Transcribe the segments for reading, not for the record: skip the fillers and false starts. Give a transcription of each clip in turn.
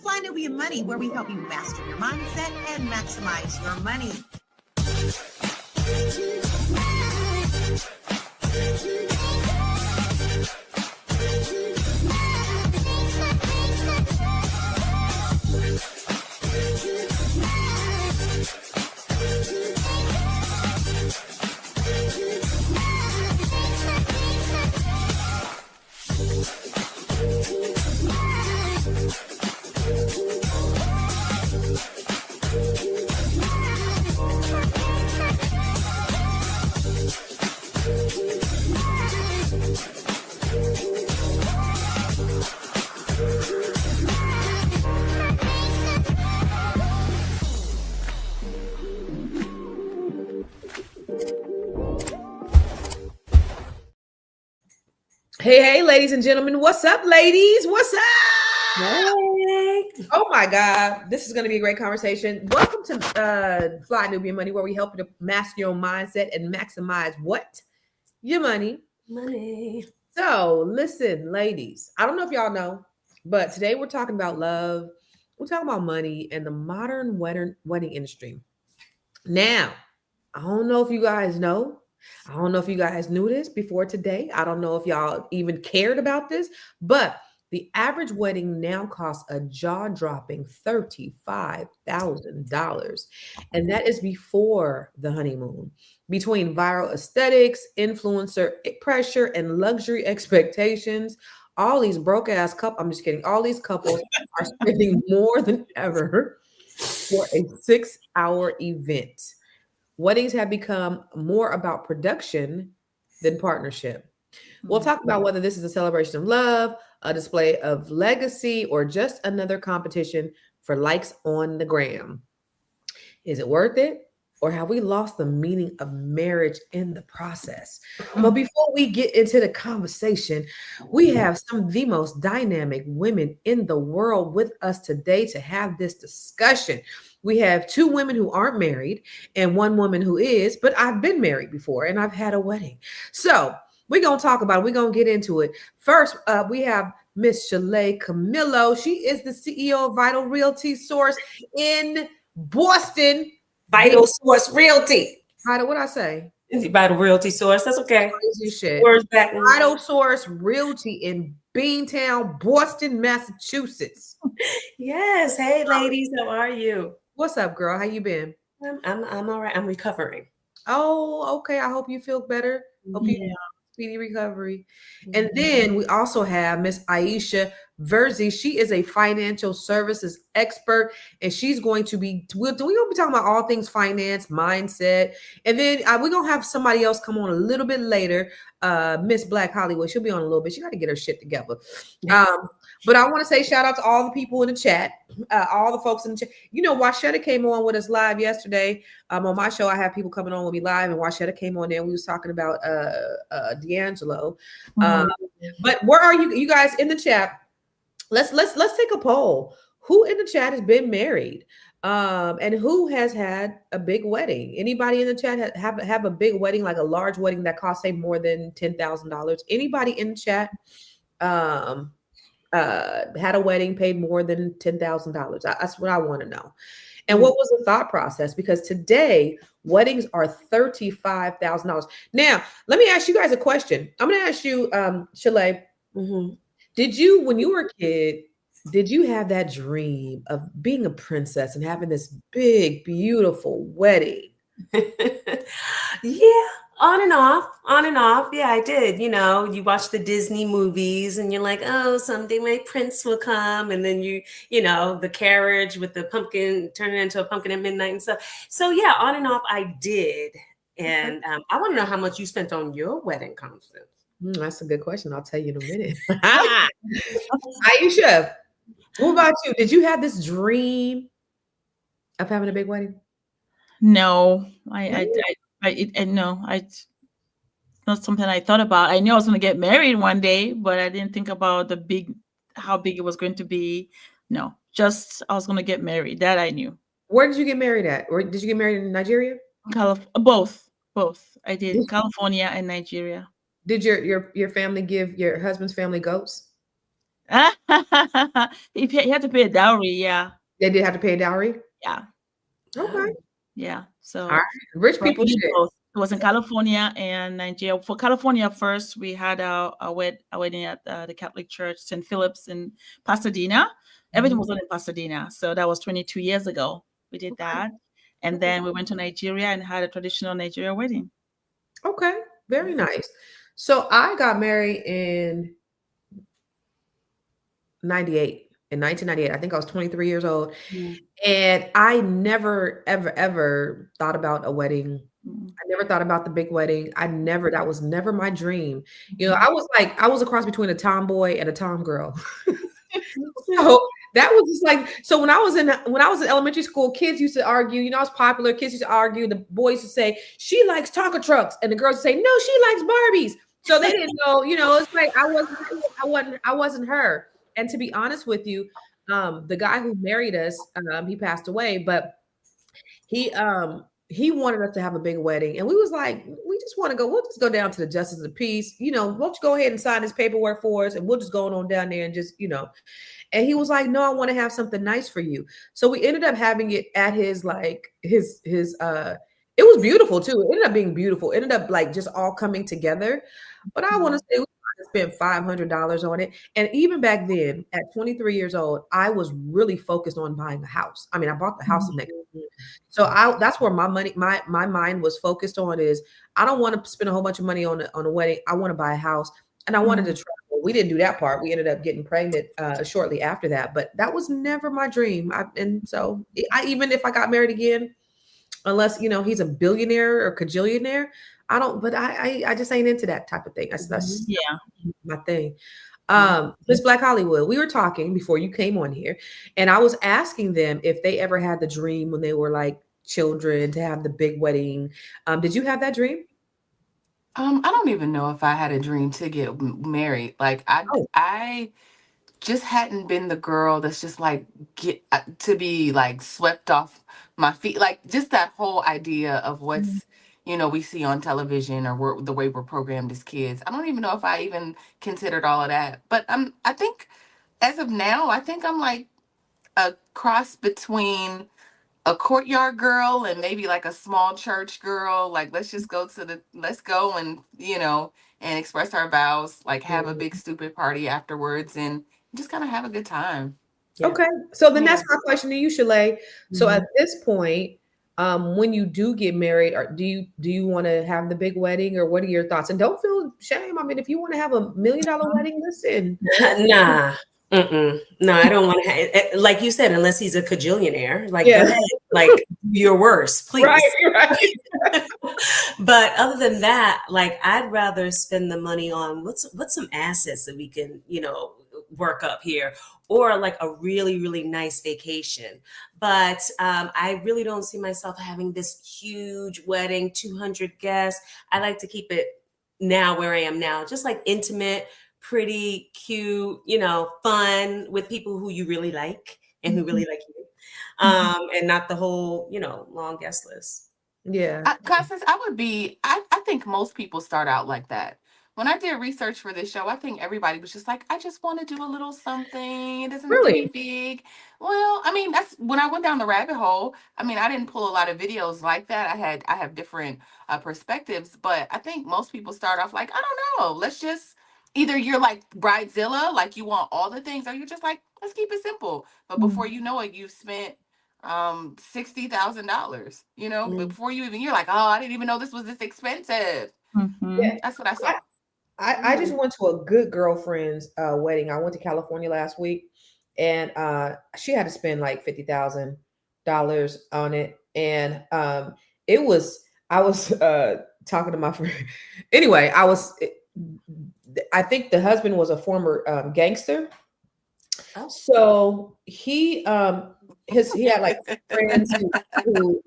Fly Nubian Money, where we help you master your mindset and maximize your money. Hey, ladies and gentlemen. What's up, ladies? What's up? Hey. Oh, my God. This is going to be a great conversation. Welcome to Fly Nubian Money, where we help you to master your mindset and maximize what? Your money. Money. So, listen, ladies. I don't know if y'all know, but today we're talking about love. We're talking about money and the modern wedding industry. Now, I don't know if you guys know. I don't know if you guys knew this before today. I don't know if y'all even cared about this, but the average wedding now costs a jaw-dropping $35,000. And that is before the honeymoon. Between viral aesthetics, influencer pressure, and luxury expectations, all these broke-ass couples, I'm just kidding, all these couples are spending more than ever for a 6-hour event. Weddings have become more about production than partnership. We'll talk about whether this is a celebration of love, a display of legacy, or just another competition for likes on the gram. Is it worth it? Or have we lost the meaning of marriage in the process? But before we get into the conversation, we have some of the most dynamic women in the world with us today to have this discussion. We have 2 women who aren't married and 1 woman who is, but I've been married before and I've had a wedding. So we're going to talk about it. We're going to get into it. First, we have Miss Shalay Camillo. She is the CEO of Vital Realty Source in Boston. Vital Source Realty. Vital, what I say? Vital Realty Source. That's okay. Crazy shit. Where's that? Vital Source Realty in Beantown, Boston, Massachusetts. Yes. Hey, ladies. How are you? What's up, girl? How you been? I'm all right. I'm recovering. Oh, okay. I hope you feel better. Hope you have speedy recovery. And then we also have Miss Aisha Verzi. She is a financial services expert, and she's going to be, we're going to be talking about all things finance, mindset. And then we're going to have somebody else come on a little bit later, Miss Black Hollywood. She'll be on a little bit. She got to get her shit together. But I want to say shout out to all the people in the chat, all the folks in the chat. You know, Washetta came on with us live yesterday. On my show, I have people coming on with me live, and Washetta came on there. We was talking about D'Angelo. But where are you guys in the chat? Let's take a poll. Who in the chat has been married? And who has had a big wedding? Anybody in the chat have a big wedding, like a large wedding that cost say more than $10,000? Anybody in the chat had a wedding, paid more than $10,000? That's what I want to know. And what was the thought process? Because today weddings are $35,000. Now, let me ask you guys a question. I'm going to ask you, Shalay, did you, when you were a kid, did you have that dream of being a princess and having this big, beautiful wedding? Yeah, on and off. Yeah, I did. You know, you watch the Disney movies and you're like, oh, someday my prince will come. And then you know, the carriage with the pumpkin, turning into a pumpkin at midnight and stuff. So yeah, on and off I did. And I want to know how much you spent on your wedding, Constance. That's a good question. I'll tell you in a minute. Aisha, what about you? Did you have this dream of having a big wedding? No, it's not something I thought about. I knew I was going to get married one day, but I didn't think about how big it was going to be. No, just I was going to get married. That I knew. Where did you get married at? Or did you get married in Nigeria? Both. I did California and Nigeria. Did your family give your husband's family goats? He had to pay a dowry. Yeah, They did have to pay a dowry. yeah, Okay. yeah. All So, right. Rich but people we did shit. both. It was in California and Nigeria. For California first, we had a wedding at the Catholic Church, St. Philip's in Pasadena. Everything was done in Pasadena. So that was 22 years ago. We did that. And then we went to Nigeria and had a traditional Nigeria wedding. Okay. Very nice. So I got married in 98. In 1998. I think I was 23 years old. And I never, ever, ever thought about a wedding. I never thought about the big wedding. That was never my dream. You know, I was a cross between a tomboy and a tomgirl. So that was just like, so when I was in elementary school, kids used to argue, you know, I was popular, kids used to argue, the boys used to say, she likes Tonka trucks, and the girls would say, no, she likes Barbies. So they didn't know, you know, it's like I wasn't her. And to be honest with you, the guy who married us, he passed away, but he wanted us to have a big wedding, and we was like, we just want to go. We'll just go down to the Justice of the Peace. You know, why don't you go ahead and sign this paperwork for us, and we'll just go on down there and just, you know. And he was like, no, I want to have something nice for you. So we ended up having it at his it was beautiful too. It ended up being beautiful. It ended up like just all coming together. But I want to say we spent $500 on it. And even back then, at 23 years old, I was really focused on buying a house. I mean, I bought the house next. So that's where my mind was focused on is I don't want to spend a whole bunch of money on a wedding. I want to buy a house, and I wanted to travel. We didn't do that part. We ended up getting pregnant shortly after that, but that was never my dream. And so even if I got married again, unless, you know, he's a billionaire or cajillionaire, I just ain't into that type of thing. That's my thing. Miss Black Hollywood, we were talking before you came on here, and I was asking them if they ever had the dream when they were like children to have the big wedding. Did you have that dream? I don't even know if I had a dream to get married. Like I just hadn't been the girl that's just like get to be like swept off my feet. Like just that whole idea of what's we see on television or the way we're programmed as kids. I don't even know if I even considered all of that. But I think as of now, I think I'm like a cross between a courtyard girl and maybe like a small church girl. Like let's go and and express our vows, like have a big stupid party afterwards and just kind of have a good time. Okay. So then that's my question to you, Shalay. So at this point, when you do get married, or do you want to have the big wedding, or what are your thoughts? And don't feel shame. I mean, if you want to have $1 million wedding, listen. Nah. No, I don't want to. Like you said, unless he's a cajillionaire, like go ahead, like you're worse, please. Right. But other than that, like I'd rather spend the money on what's some assets that we can, work up here, or like a really, really nice vacation. But I really don't see myself having this huge wedding, 200 guests. I like to keep it now where I am now, just like intimate, pretty cute, fun with people who you really like and who really like you, and not the whole, long guest list. Yeah. Constance, I think most people start out like that. When I did research for this show, I think everybody was just like, I just want to do a little something. It doesn't have to be big. Well, I mean, that's when I went down the rabbit hole. I mean, I didn't pull a lot of videos like that. I have different perspectives, but I think most people start off like, I don't know. Let's just either you're like Bridezilla, like you want all the things, or you're just like, let's keep it simple. But before you know it, you've spent $60,000. Before you're like, oh, I didn't even know this was this expensive. Yeah. That's what I saw. I just went to a good girlfriend's wedding. I went to California last week, and she had to spend like $50,000 on it. And I was talking to my friend. Anyway, I think the husband was a former gangster. Oh. So he had like friends who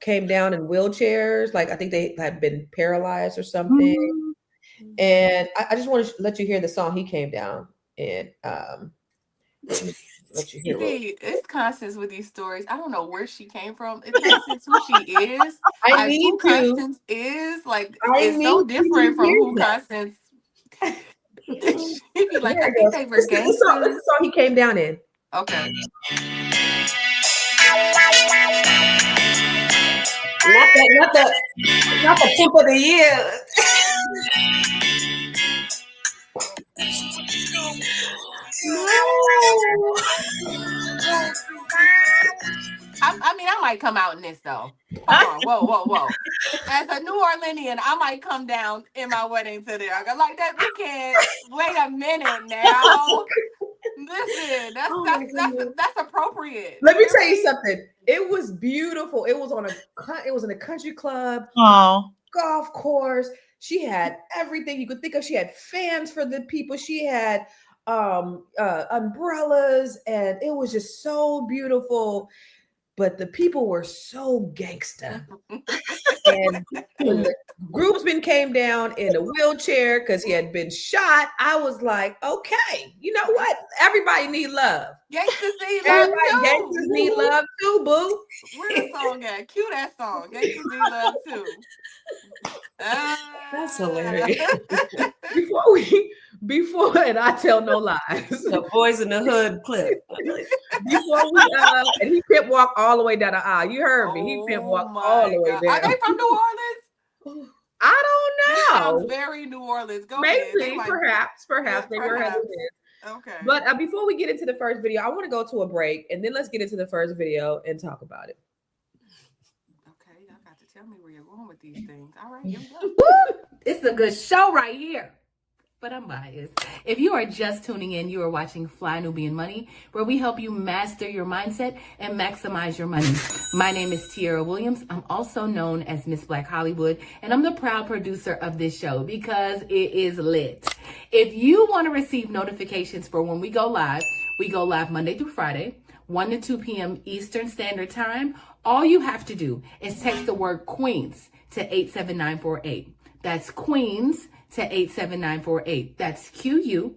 came down in wheelchairs. Like I think they had been paralyzed or something. And I just want to let you hear the song he came down and let you hear it. It's Constance with these stories. I don't know where she came from. It's Constance who she is. Constance is like it's so different from who Constance. She'd be like, There I it think goes. they were This is the gangsters. song he came down in. Okay. Not the pimp of the year. I mean, I might come out in this though. Hold on, whoa. As a New Orleanian, I might come down in my wedding to there. I like that. We can't wait a minute now. Listen, that's appropriate. Let me tell you something. It was beautiful. It was in a country club, Oh, golf course. She had everything you could think of. She had fans for the people. She had umbrellas, and it was just so beautiful. But the people were so gangsta. And when the groomsman came down in a wheelchair because he had been shot, I was like, okay, you know what? Everybody need love. Gangsters need love too. Gangsters need love too, boo. Where's the song at? Cue that song. Gangsters need love too. That's hilarious. Before, and I tell no lies. The Boys in the Hood clip. Before we and he pimp walk all the way down the aisle. You heard me. He pimp walk all the way down. Are they from New Orleans? I don't know. Sounds very New Orleans. Go Maybe, ahead. perhaps. Maybe your husband is. Okay. But before we get into the first video, I want to go to a break, and then let's get into the first video and talk about it. Okay, y'all got to tell me where you're going with these things. All right, here we go. It's a good show right here. But I'm biased. If you are just tuning in, you are watching Fly Nubian Money, where we help you master your mindset and maximize your money. My name is Tiara Williams. I'm also known as Miss Black Hollywood, and I'm the proud producer of this show because it is lit. If you want to receive notifications for when we go live Monday through Friday, 1 to 2 p.m. Eastern Standard Time. All you have to do is text the word Queens to 87948. That's Queens to 87948. That's QUEENS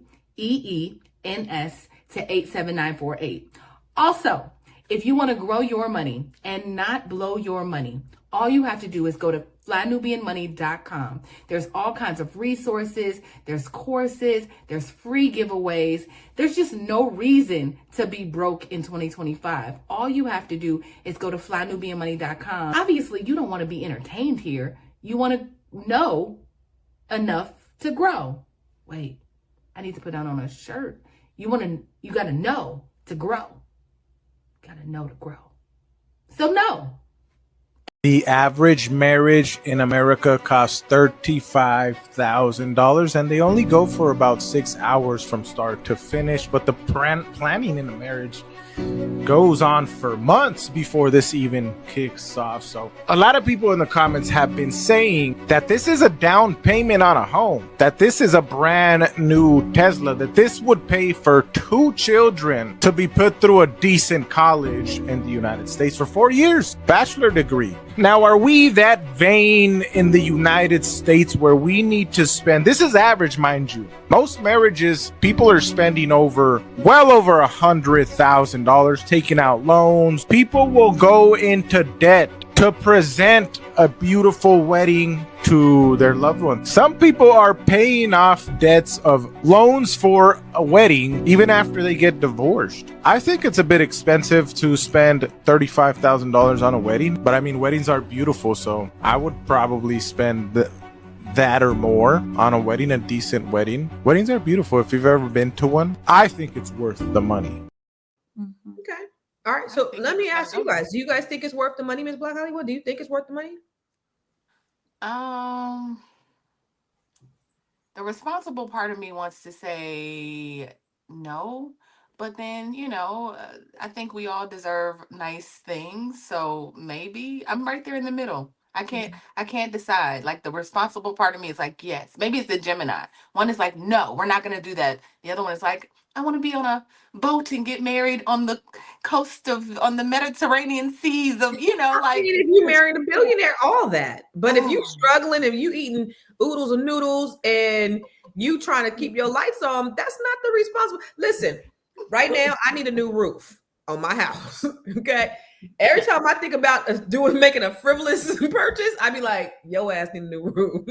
to 87948. Also, if you want to grow your money and not blow your money, all you have to do is go to flynubianmoney.com. There's all kinds of resources, there's courses, there's free giveaways. There's just no reason to be broke in 2025. All you have to do is go to flynubianmoney.com. Obviously, you don't want to be entertained here. You want to know enough to grow. Wait, I need to put that on a shirt. You got to know to grow. Got to know to grow. So no. The average marriage in America costs $35,000, and they only go for about 6 hours from start to finish. But the planning in a marriage goes on for months before this even kicks off. So a lot of people in the comments have been saying that this is a down payment on a home, that this is a brand new Tesla, that this would pay for 2 children to be put through a decent college in the United States for 4 years, bachelor degree. Now, are we that vain in the United States where we need to spend, this is average, mind you, most marriages, people are spending well over $100,000 taking out loans. People will go into debt to present a beautiful wedding to their loved one. Some people are paying off debts of loans for a wedding even after they get divorced. I think it's a bit expensive to spend $35,000 on a wedding, but I mean, weddings are beautiful, so I would probably spend that or more on a wedding, a decent wedding. Weddings are beautiful. If you've ever been to one, I think it's worth the money. Okay. All right. So let me ask you guys, do you guys think it's worth the money, Ms. Black Hollywood? Do you think it's worth the money? The responsible part of me wants to say no, but then, I think we all deserve nice things. So maybe I'm right there in the middle. I can't decide. Like, the responsible part of me is like, yes. Maybe it's the Gemini. One is like, no, we're not going to do that. The other one is like, I want to be on a boat and get married on the coast on the Mediterranean seas of, like. I mean, if you married a billionaire, all that. But if you struggling, if you eating oodles and noodles and you trying to keep your lights on, that's not the responsible. Listen, right now, I need a new roof on my house. Okay. Every time I think about making a frivolous purchase, I be like, yo ass need a new roof.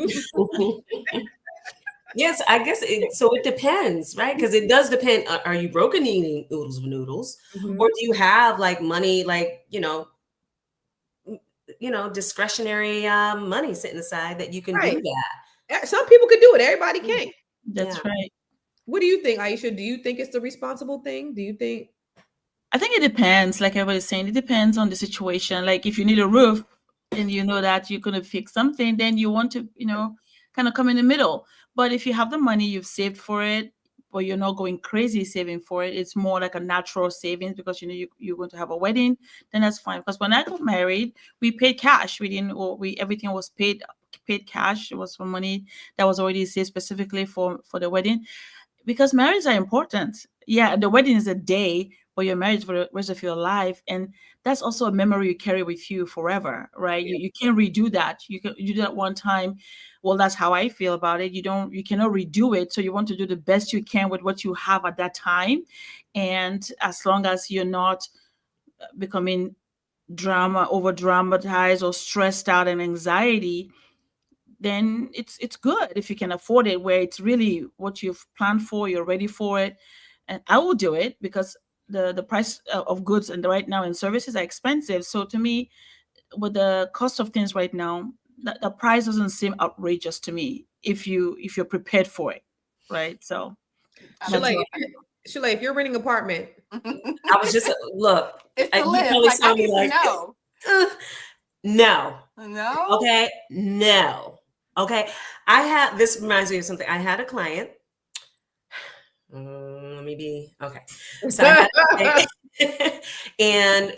Yes, I guess so it depends, right? Because it does depend. Are you broke and eating oodles of noodles, Mhm. or do you have like money, like discretionary money sitting aside that you can do Right. that? Some people could do it. Everybody can't. Yeah. That's right. What do you think, Aisha? Do you think it's the responsible thing? Do you think? I think it depends. Like everybody's saying, it depends on the situation. Like if you need a roof and you know that you're going to fix something, then you want to, kind of come in the middle. But if you have the money, you've saved for it, but you're not going crazy saving for it. It's more like a natural savings because you know you're going to have a wedding. Then that's fine. Because when I got married, we paid cash. We didn't. Or we everything was paid cash. It was for money that was already saved specifically for the wedding because marriages are important. Yeah, the wedding is a day, but your marriage for the rest of your life, and that's also a memory you carry with you forever, right? You can't redo that. You do that one time. Well, that's how I feel about it. You cannot redo it. So you want to do the best you can with what you have at that time, and as long as you're not becoming over dramatized or stressed out and anxiety, then it's good if you can afford it where it's really what you've planned for, you're ready for it. And I will do it because the price of goods and right now and services are expensive. So to me, with the cost of things right now, the price doesn't seem outrageous to me if you're prepared for it, right? So that's Shalay, what if you're renting an apartment, I was just look. It's the You live. probably Like, saw I me need to know. No. No? Okay. No. Okay. This reminds me of something. I had a client. Let me be okay. So I had a client, and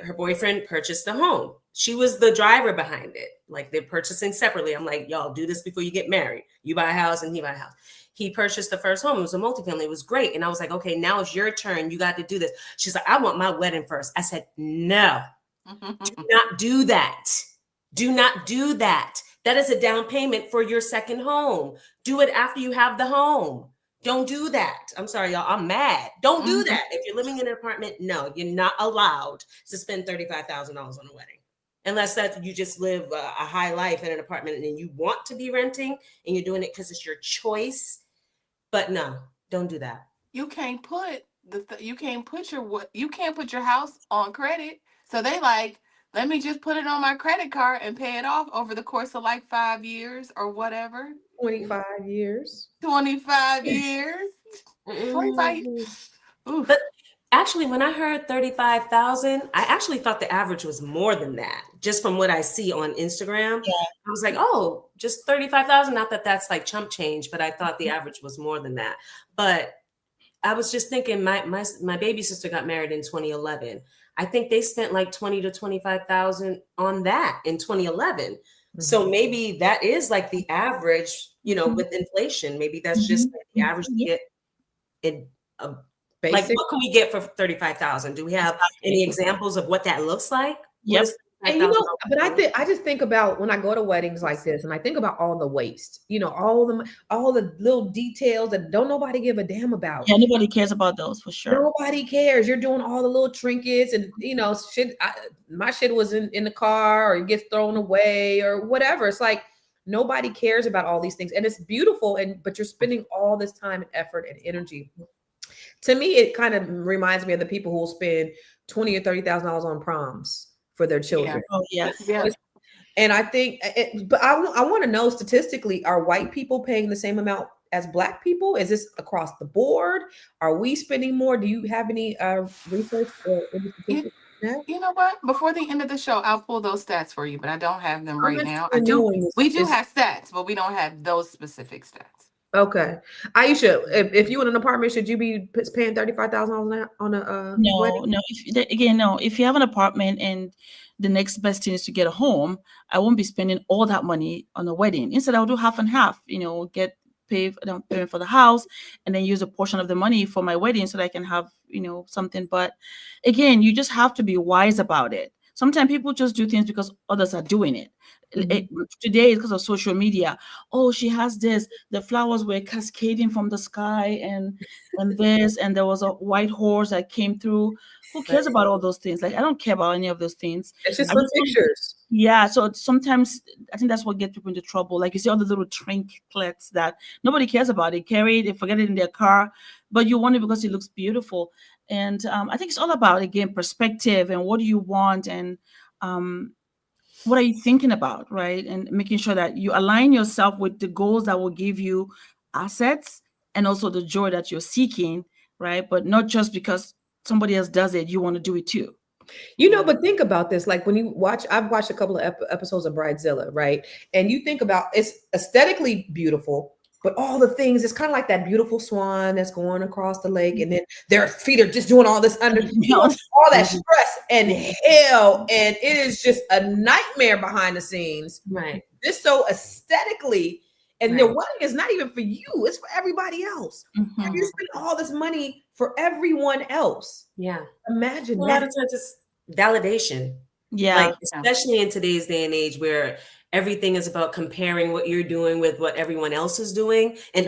her boyfriend purchased the home. She was the driver behind it. Like they're purchasing separately. I'm like, y'all do this before you get married. You buy a house and he buy a house. He purchased the first home. It was a multifamily. It was great. And I was like, okay, now it's your turn. You got to do this. She's like, I want my wedding first. I said, no. Do not do that. Do not do that. That is a down payment for your second home. Do it after you have the home. Don't do that. I'm sorry, y'all. I'm mad. Don't do that. If you're living in an apartment, no, you're not allowed to spend $35,000 on a wedding. Unless that you just live a high life in an apartment and you want to be renting and you're doing it because it's your choice. But no, don't do that. You can't put you can't put your house on credit. So they like, let me just put it on my credit card and pay it off over the course of like 5 years or whatever. 25 years. 25 years. 25 years. Oof. But actually, when I heard 35,000, I actually thought the average was more than that. Just from what I see on Instagram, I was like, oh, just 35,000. Not that that's like chump change, but I thought the average was more than that. But I was just thinking, my baby sister got married in 2011. I think they spent like 20 to 25,000 on that in 2011. So maybe that is like the average, with inflation. Maybe that's just like the average to get in. Like, what can we get for 35,000? Do we have any examples of what that looks like? Yep. And but I just think about when I go to weddings like this, and I think about all the waste, all the little details that don't nobody give a damn about. Yeah, nobody cares about those for sure. Nobody cares. You're doing all the little trinkets and shit. My shit was in the car or it gets thrown away or whatever. It's like nobody cares about all these things, and it's beautiful. But you're spending all this time and effort and energy. To me, it kind of reminds me of the people who will spend $20,000 or $30,000 on proms for their children. Oh, yes. Yeah. And I think, but I want to know statistically, are white people paying the same amount as Black people? Is this across the board? Are we spending more? Do you have any research or any statistics? You know what? Before the end of the show, I'll pull those stats for you, but I don't have them right now. We do have stats, but we don't have those specific stats. Okay, Aisha, if you in an apartment, should you be paying $35,000 on a wedding? No. If you have an apartment and the next best thing is to get a home, I won't be spending all that money on a wedding. Instead, I'll do half and half. Get paid for the house and then use a portion of the money for my wedding so that I can have something. But again, you just have to be wise about it. Sometimes people just do things because others are doing it. Mm-hmm. Today, because of social media, oh, she has this. The flowers were cascading from the sky, and this, and there was a white horse that came through. Who cares about all those things? Like, I don't care about any of those things. It's just I for just want- pictures. Yeah, so sometimes I think that's what gets people into trouble. Like you see all the little trinkets that nobody cares about. They carry it, they forget it in their car, but you want it because it looks beautiful. And I think it's all about, again, perspective and what do you want, and what are you thinking about, right? And making sure that you align yourself with the goals that will give you assets and also the joy that you're seeking, right? But not just because somebody else does it, you want to do it too. You know, but think about this. Like when you watch, I've watched a couple of episodes of Bridezilla, right? And you think about it's aesthetically beautiful, but all the things, it's kind of like that beautiful swan that's going across the lake, and then their feet are just doing all this all that stress and hell, and it is just a nightmare behind the scenes. Right. Just so aesthetically, and their wedding is not even for you; it's for everybody else. Mhm. And you spend all this money for everyone else. Yeah. Imagine A that. lot of times it's validation. Yeah. Like, especially in today's day and age where everything is about comparing what you're doing with what everyone else is doing, and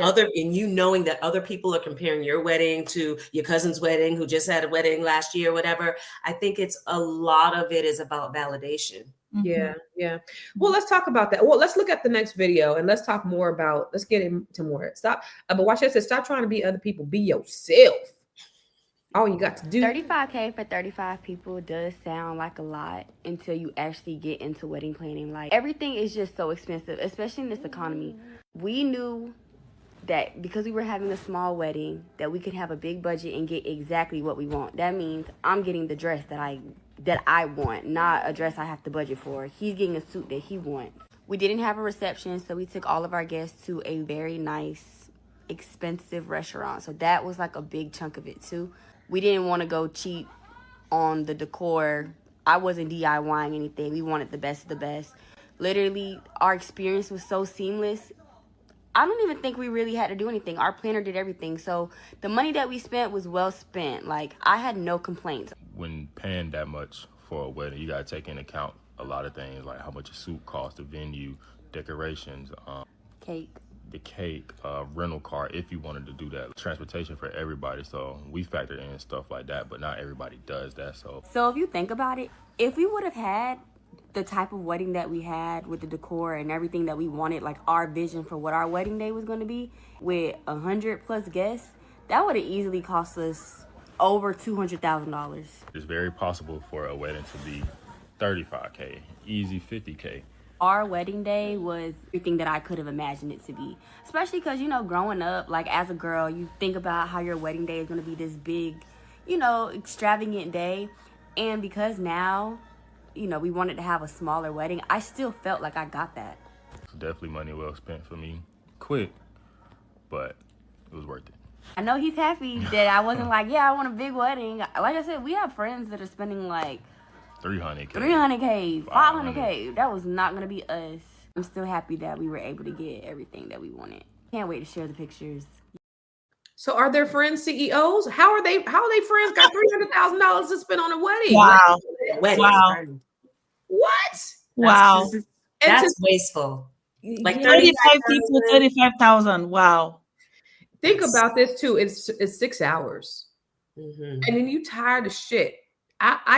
you knowing that other people are comparing your wedding to your cousin's wedding who just had a wedding last year, whatever. I think it's a lot of it is about validation. Yeah, yeah. Well, let's talk about that. Well, let's look at the next video and let's talk more about, let's get into more. Stop. But watch this. Stop trying to be other people. Be yourself. All you got to do. $35K for 35 people does sound like a lot until you actually get into wedding planning. Like, everything is just so expensive, especially in this economy. We knew that because we were having a small wedding, that we could have a big budget and get exactly what we want. That means I'm getting the dress that I want, not a dress I have to budget for. He's getting a suit that he wants. We didn't have a reception, so we took all of our guests to a very nice, expensive restaurant. So that was like a big chunk of it too. We didn't want to go cheap on the decor. I wasn't DIYing anything. We wanted the best of the best. Literally, our experience was so seamless. I don't even think we really had to do anything. Our planner did everything. So the money that we spent was well spent. Like, I had no complaints. When paying that much for a wedding, you got to take into account a lot of things, like how much a suit costs, the venue, decorations, the cake, rental car, if you wanted to do that, transportation for everybody. So we factor in stuff like that, but not everybody does that. So if you think about it, if we would have had the type of wedding that we had with the decor and everything that we wanted, like our vision for what our wedding day was going to be with 100+ guests, that would have easily cost us over $200,000. it's very possible for a wedding to be $35K, easy $50K. Our wedding day was everything that I could have imagined it to be. Especially because, growing up, like as a girl, you think about how your wedding day is going to be this big, extravagant day. And because now, we wanted to have a smaller wedding, I still felt like I got that. It's definitely money well spent for me. Quick, but it was worth it. I know he's happy that I wasn't like, yeah, I want a big wedding. Like I said, we have friends that are spending like $300K, $500K. That was not gonna be us. I'm still happy that we were able to get everything that we wanted. Can't wait to share the pictures. So are their friends CEOs? How are they friends got $300,000 to spend on a wedding? Wow. Wow. What? Wow. That's wasteful. Like 35 people, 35,000. Wow. Think about this too. It's 6 hours. Mm-hmm. And then you tired of shit. I'm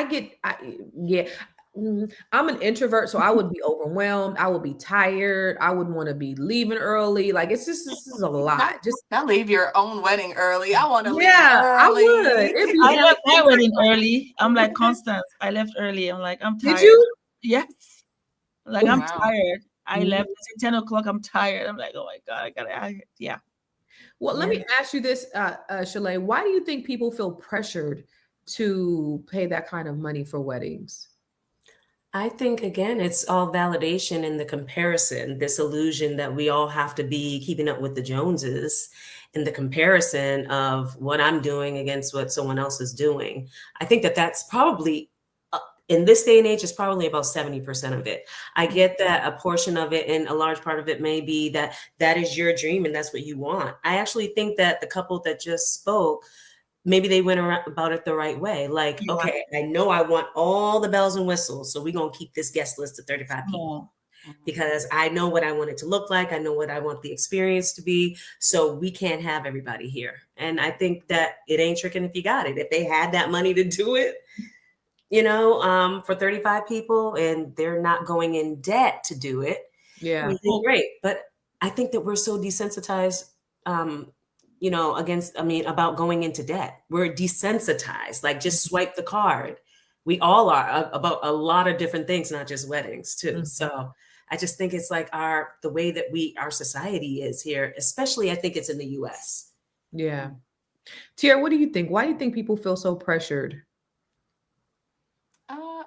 an introvert, so I would be overwhelmed. I would be tired. I would want to be leaving early. Like this is a lot. Just not leave your own wedding early. I want to leave I early. would. I left my wedding early. I'm like Constance. I left early. I'm like, I'm tired. Did you? Yes. Like I'm Wow. tired. I left at 10 o'clock. I'm tired. I'm like, oh my God, yeah. Well, let me ask you this, Shalay. Why do you think people feel pressured to pay that kind of money for weddings? I think, again, it's all validation in the comparison, this illusion that we all have to be keeping up with the Joneses and the comparison of what I'm doing against what someone else is doing. I think that that's probably, in this day and age, is probably about 70% of it. I get that a portion of it and a large part of it may be that is your dream and that's what you want. I actually think that the couple that just spoke, maybe they went about it the right way. Like, okay, I know I want all the bells and whistles, so we're going to keep this guest list of 35 people. Because I know what I want it to look like. I know what I want the experience to be. So we can't have everybody here. And I think that it ain't tricking if you got it. If they had that money to do it, for 35 people and they're not going in debt to do it, great. But I think that we're so desensitized, about going into debt. We're desensitized, like just swipe the card. We all are about a lot of different things, not just weddings too. So I just think it's like the way that our society is here, especially I think it's in the US. Yeah. Tiara, what do you think? Why do you think people feel so pressured?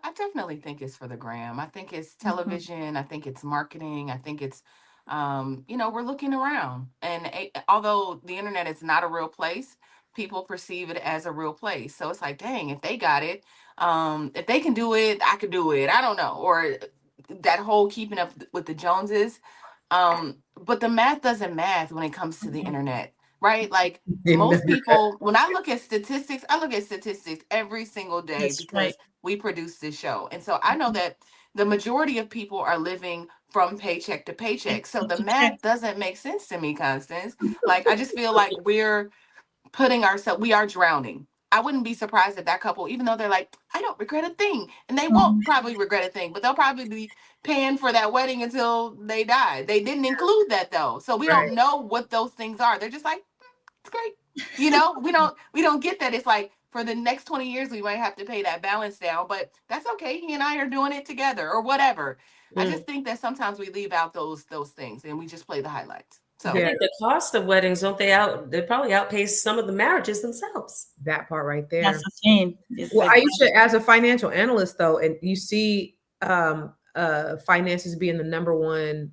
I definitely think it's for the gram. I think it's television. I think it's marketing. I think it's, we're looking around. And although the internet is not a real place, people perceive it as a real place. So it's like, dang, if they got it, if they can do it, I could do it. I don't know. Or that whole keeping up with the Joneses. But the math doesn't math when it comes to the internet, right? Like most people, when I look at statistics, I look at statistics every single day because we produce this show. And so I know that the majority of people are living from paycheck to paycheck. So the math doesn't make sense to me, Constance. Like, I just feel like we are drowning. I wouldn't be surprised if that couple, even though they're like, I don't regret a thing. And they won't probably regret a thing, but they'll probably be paying for that wedding until they die. They didn't include that though. So we don't know what those things are. They're just like, it's great. We don't get that. It's like for the next 20 years, we might have to pay that balance down, but that's okay. He and I are doing it together or whatever. I just think that sometimes we leave out those things and we just play the highlights. So I think the cost of weddings, they probably outpace some of the marriages themselves. That part right there. That's the same. Well, Aisha, as a financial analyst though, and you see finances being the number one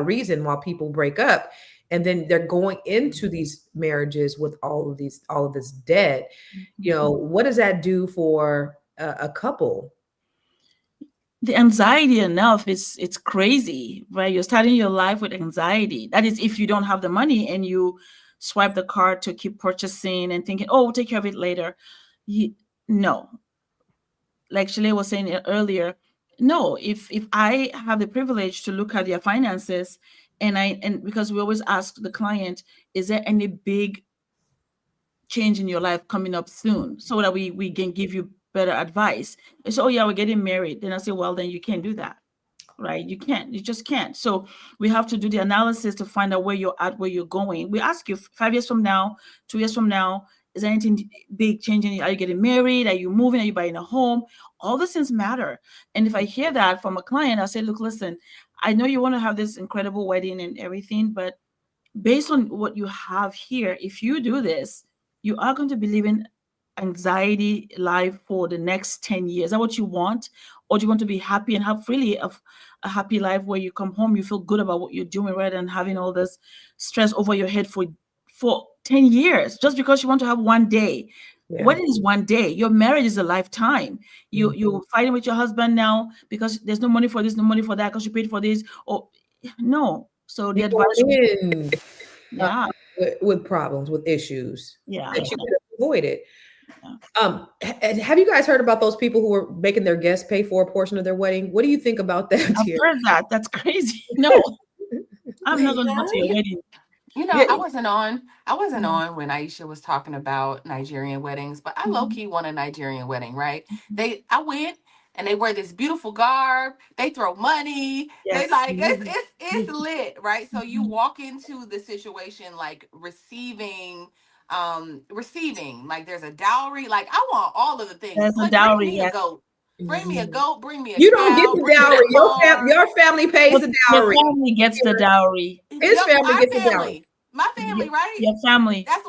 reason why people break up. And then they're going into these marriages with all of this debt. What does that do for a couple? The anxiety enough it's crazy, right? You're starting your life with anxiety. That is if you don't have the money and you swipe the card to keep purchasing and thinking, oh, we'll take care of it later. No. Like Shale was saying earlier, no, if I have the privilege to look at their finances and because we always ask the client, is there any big change in your life coming up soon so that we can give you better advice? It's, oh yeah, we're getting married. Then I say, well, then you can't do that, right? You just can't. So we have to do the analysis to find out where you're at, where you're going. We ask you 5 years from now, 2 years from now, is there anything big changing? Are you getting married? Are you moving? Are you buying a home? All these things matter. And if I hear that from a client, I say, look, listen, I know you want to have this incredible wedding and everything, but based on what you have here, if you do this, you are going to be living anxiety life for the next 10 years. Is that what you want? Or do you want to be happy and have really a happy life where you come home, you feel good about what you're doing rather than having all this stress over your head for 10 years just because you want to have one day? Yeah. Wedding is one day. Your marriage is a lifetime. You're fighting with your husband now because there's no money for this, no money for that, because you paid for this. Or no. So the advice with problems, with issues. Yeah. That you could avoid it. Yeah. And have you guys heard about those people who are making their guests pay for a portion of their wedding? What do you think about that? I've heard that. That's crazy. No, I'm not going to go to your wedding. I wasn't on when Aisha was talking about Nigerian weddings, but I low-key want a Nigerian wedding, right? I went and they wear this beautiful garb, they throw money, they like it's lit, right? So you walk into the situation like receiving, like there's a dowry, like I want all of the things. There's like, a dowry, bring me a goat. Bring me a goat, bring me a You cow, don't get the dowry. Your family pays the dowry. Your family gets the dowry. His family gets the dowry. My family, right? Your family. Her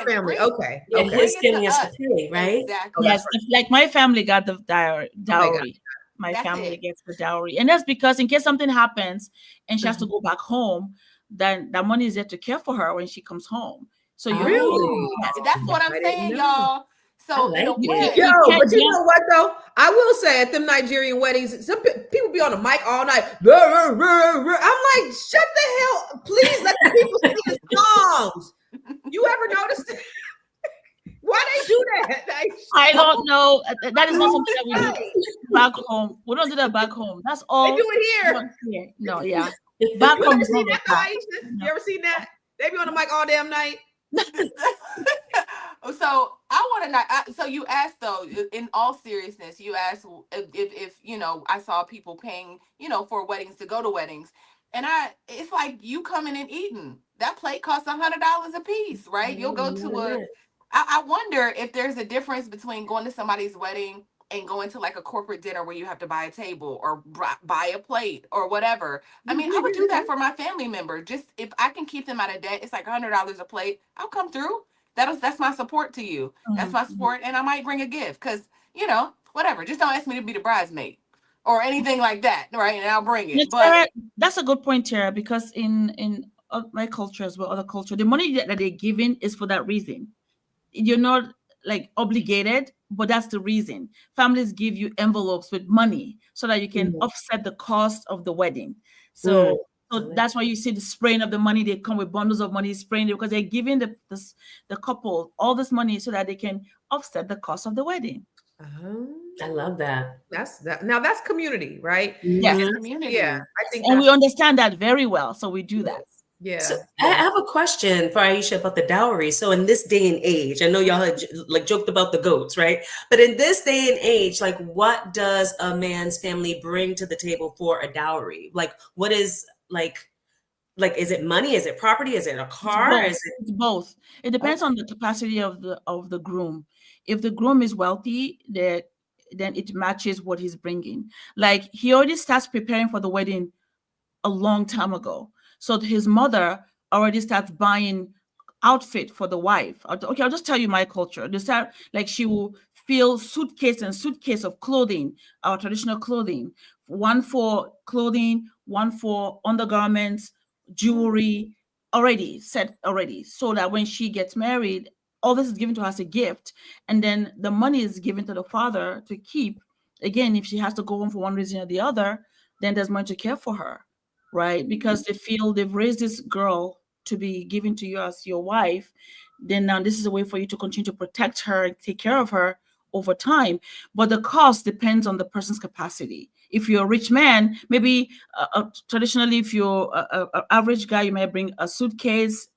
family. Okay. Yeah, his family has to pay, right? Exactly. Yes, like my family got the dowry. My family gets the dowry. And that's because in case something happens and she has to go back home, then that money is there to care for her when she comes home. So that's what I'm saying, y'all. So but you know what though? I will say at them Nigerian weddings, some people be on the mic all night. I'm like, shut the hell! Please let the people sing the songs. You ever noticed? Why they do that? I don't know. That is not something that we do back home. We don't do that back home. That's all. They do it here. No, yeah. Back You home ever is seen not that, like Aisha? No. You ever seen that? They be on the mic all damn night. So I want to know. So you asked though, in all seriousness, you asked if I saw people paying for weddings to go to weddings, and it's like you coming and eating. That plate costs $100 a piece, right? You'll go to I wonder if there's a difference between going to somebody's wedding and going to like a corporate dinner where you have to buy a table or buy a plate or whatever. I mean, I would do that for my family member. Just if I can keep them out of debt, it's like $100 a plate. I'll come through. That's my support to you. That's my support, and I might bring a gift because whatever. Just don't ask me to be the bridesmaid or anything like that, right? And I'll bring it. Tara, that's a good point, Tara, because in my culture as well, other culture, the money that they're giving is for that reason. You're not like obligated, but that's the reason. Families give you envelopes with money so that you can offset the cost of the wedding. So that's why you see the spraying of the money. They come with bundles of money spraying it because they're giving the couple all this money so that they can offset the cost of the wedding. I love that. Now that's community, right? Yes. Community. Yeah, I think, and we understand that very well, so we do that. Yeah. So I have a question for Aisha about the dowry. So in this day and age, I know y'all had like joked about the goats, right? But in this day and age, like what does a man's family bring to the table for a dowry? Like what is like is it money? Is it property? Is it a car? It's both. It depends on the capacity of the groom. If the groom is wealthy, then it matches what he's bringing. Like he already starts preparing for the wedding a long time ago. So his mother already starts buying outfit for the wife. Okay, I'll just tell you my culture. They start like she will fill suitcase of clothing, our traditional clothing, one for clothing, one for undergarments, jewelry, already set already, so that when she gets married, all this is given to her as a gift, and then the money is given to the father to keep. Again, if she has to go home for one reason or the other, then there's money to care for her. Right? Because they feel they've raised this girl to be given to you as your wife, then now this is a way for you to continue to protect her and take care of her over time. But the cost depends on the person's capacity. If you're a rich man, maybe traditionally, if you're an average guy, you might bring a suitcase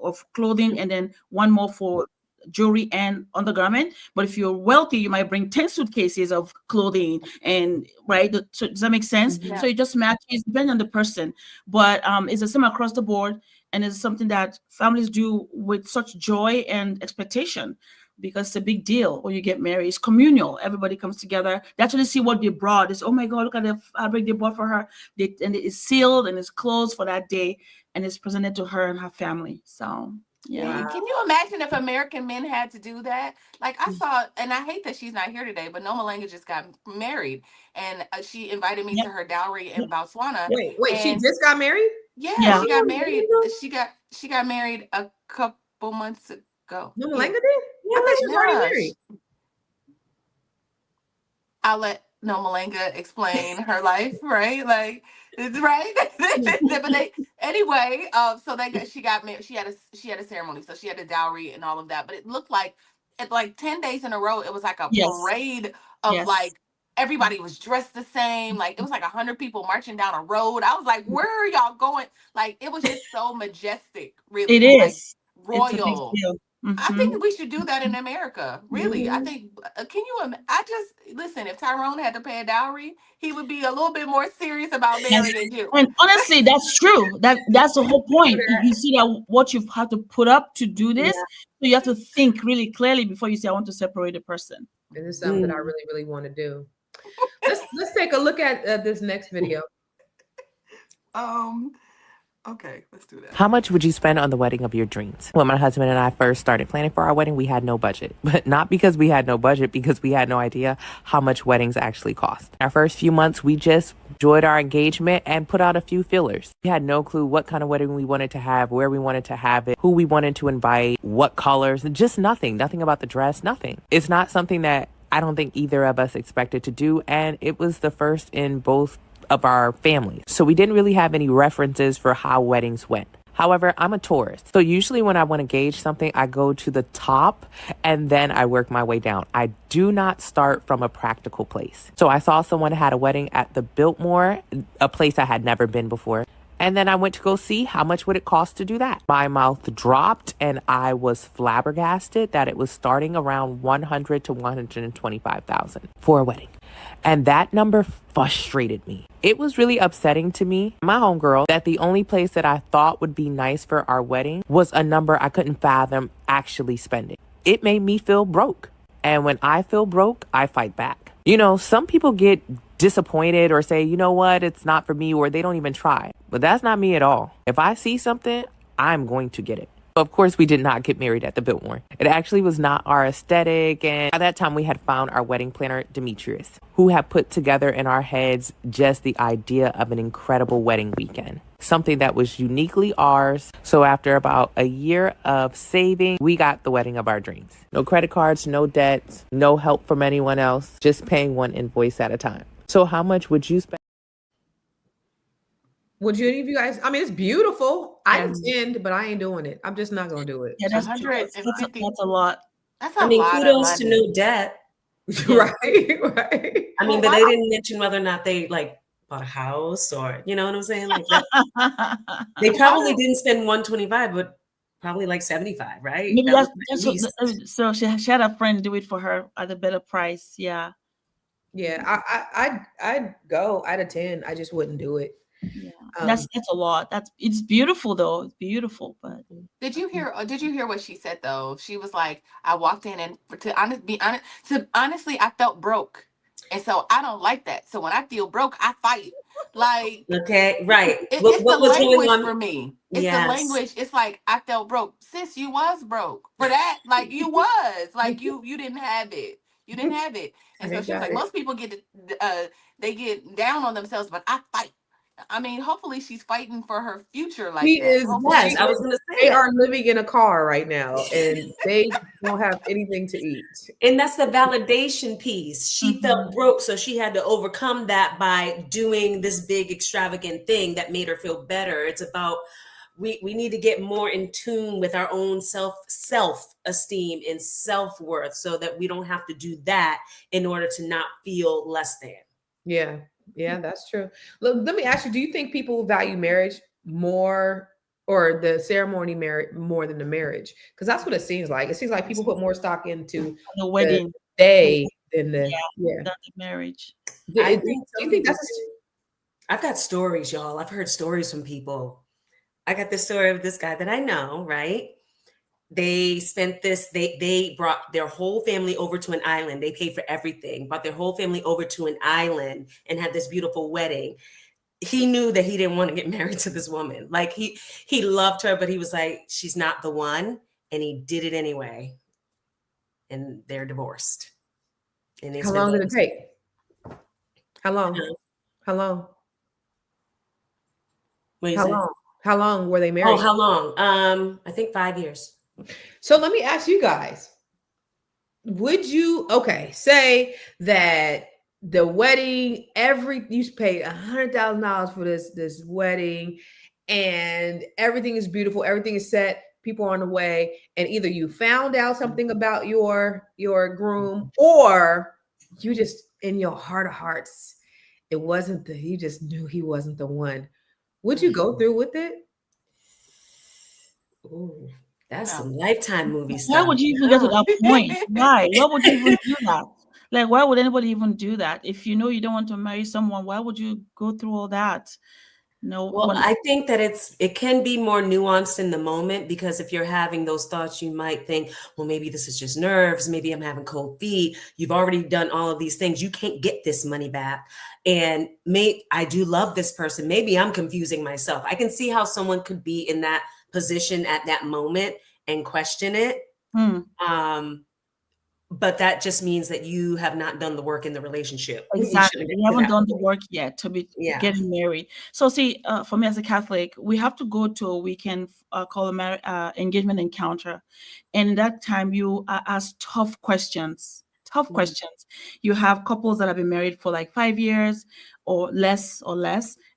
of clothing and then one more for jewelry and undergarment. But if you're wealthy, you might bring 10 suitcases of clothing, and right. So does that make sense? Yeah. So it just matches depending on the person. But it's the same across the board, and it's something that families do with such joy and expectation, because it's a big deal when you get married. It's communal. Everybody comes together. They actually see what they brought. It's, oh my God, look at the fabric they bought for her. And it is sealed and it's closed for that day, and it's presented to her and her family. So yeah. Can you imagine if American men had to do that? Like I saw, and I hate that she's not here today, but Noma Lenga just got married, and she invited me to her dowry in Botswana. Wait, she just got married? Yeah, she got married. She got married a couple months ago. Noma Lenga did? I thought she was already married. I'll let Noma Lenga explain her life, right? Like, it's right. But anyway, so she got married. She had a ceremony, so she had a dowry and all of that. But it looked like 10 days in a row, it was like a parade of like everybody was dressed the same. Like it was like 100 people marching down a road. I was like, where are y'all going? Like it was just so majestic, really. It is like, royal. I think we should do that in America. Really, I think. Can you? I just listen. If Tyrone had to pay a dowry, he would be a little bit more serious about marrying you. And honestly, that's true. That's the whole point. You see that what you've had to put up to do this, so you have to think really clearly before you say, "I want to separate a person." This is something that I really, really want to do. Let's take a look at this next video. Okay, let's do that. How much would you spend on the wedding of your dreams? When my husband and I first started planning for our wedding, we had no budget. But not because we had no budget, because we had no idea how much weddings actually cost. Our first few months, we just enjoyed our engagement and put out a few fillers. We had no clue what kind of wedding we wanted to have, where we wanted to have it, who we wanted to invite, what colors, just nothing. Nothing about the dress, nothing. It's not something that I don't think either of us expected to do. And it was the first in both of our families. So we didn't really have any references for how weddings went. However, I'm a tourist. So usually when I want to gauge something, I go to the top and then I work my way down. I do not start from a practical place. So I saw someone had a wedding at the Biltmore, a place I had never been before. And then I went to go see how much would it cost to do that. My mouth dropped and I was flabbergasted that it was starting around 100 to 125,000 for a wedding. And that number frustrated me. It was really upsetting to me, my homegirl, that the only place that I thought would be nice for our wedding was a number I couldn't fathom actually spending. It made me feel broke. And when I feel broke, I fight back. You know, some people get disappointed or say, you know what, it's not for me, or they don't even try. But that's not me at all. If I see something, I'm going to get it. Of course, we did not get married at the Biltmore. It actually was not our aesthetic. And by that time, we had found our wedding planner, Demetrius, who had put together in our heads just the idea of an incredible wedding weekend, something that was uniquely ours. So after about a year of saving, we got the wedding of our dreams. No credit cards, no debts, no help from anyone else, just paying one invoice at a time. So how much would you spend? Would you, any of you guys? I mean, it's beautiful. I intend, but I ain't doing it. I'm just not gonna do it. Yeah, that's true. That's a lot. That's I a mean, lot kudos of to money. no debt. Right, right. I mean, but they didn't mention whether or not they like bought a house or, you know what I'm saying? Like that. They probably didn't spend 125, but probably like 75, right? Maybe That that's was at least. so she had a friend do it for her at a better price. Yeah. Yeah, I'd go. I'd attend. I just wouldn't do it. Yeah. That's a lot. It's beautiful though. It's beautiful, but Did you hear what she said though? She was like, I walked in and honestly, I felt broke. And so I don't like that. So when I feel broke, I fight. Like, okay, right. It's what the was going language on for me. It's Yes. the language. It's like I felt broke. Sis, you was broke for that. Like you was. Like you didn't have it. You didn't have it. And so she was like, most people they get down on themselves, but I fight. I mean, hopefully she's fighting for her future like He that. is. Hopefully Yes, I was gonna say They that. are living in a car right now, and they don't have anything to eat. And that's the validation piece. She felt broke, so she had to overcome that by doing this big extravagant thing that made her feel better. It's about we need to get more in tune with our own self-esteem and self-worth so that we don't have to do that in order to not feel less than. Yeah, yeah, that's true. Look, let me ask you: do you think people value marriage more, or the ceremony more than the marriage? Because that's what it seems like. It seems like people put more stock into the wedding day than the than the marriage. I Do think you think that's I've got stories, y'all. I've heard stories from people. I got this story of this guy that I know, right? They spent this, they brought their whole family over to an island. They paid for everything, brought their whole family over to an island and had this beautiful wedding. He knew that he didn't want to get married to this woman. Like he loved her, but he was like, she's not the one. And he did it anyway. And they're divorced. And how long did it take? How long? How long? How long were they married? Oh, how long? I think 5 years. So let me ask you guys, would you, say that the wedding, you paid $100,000 for this wedding and everything is beautiful, everything is set, people are on the way, and either you found out something about your groom, or you just, in your heart of hearts, you just knew he wasn't the one. Would you go through with it? Ooh, that's some Lifetime movie stuff. Why would you even get to that point? Why? Why would you even do that? Like, why would anybody even do that? If you know you don't want to marry someone, why would you go through all that? No. Well, I think that it can be more nuanced in the moment, because if you're having those thoughts, you might think, well, maybe this is just nerves. Maybe I'm having cold feet. You've already done all of these things. You can't get this money back. And I do love this person. Maybe I'm confusing myself. I can see how someone could be in that position at that moment and question it. But that just means that you have not done the work in the relationship. Exactly. You haven't done the work yet to be getting married. So see, for me as a Catholic, we have to go to a weekend called engagement encounter. And that time you are asked tough questions tough questions. You have couples that have been married for like 5 years or less,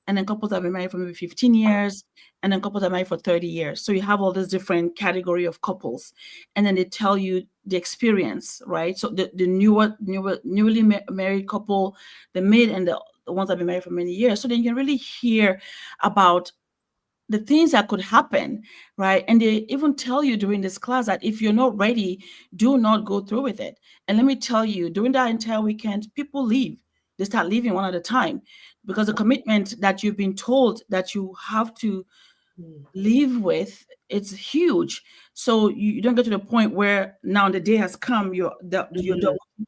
and then couples that have been married for maybe 15 years, and then couples that are married for 30 years. So you have all this different category of couples, and then they tell you the experience, right? So the newly married couple, the mid, and the ones that have been married for many years. So then you can really hear about the things that could happen, right? And they even tell you during this class that if you're not ready, do not go through with it. And let me tell you, during that entire weekend, people leave. They start leaving one at a time because the commitment that you've been told that you have to live with, it's huge. So you don't get to the point where now the day has come, you're done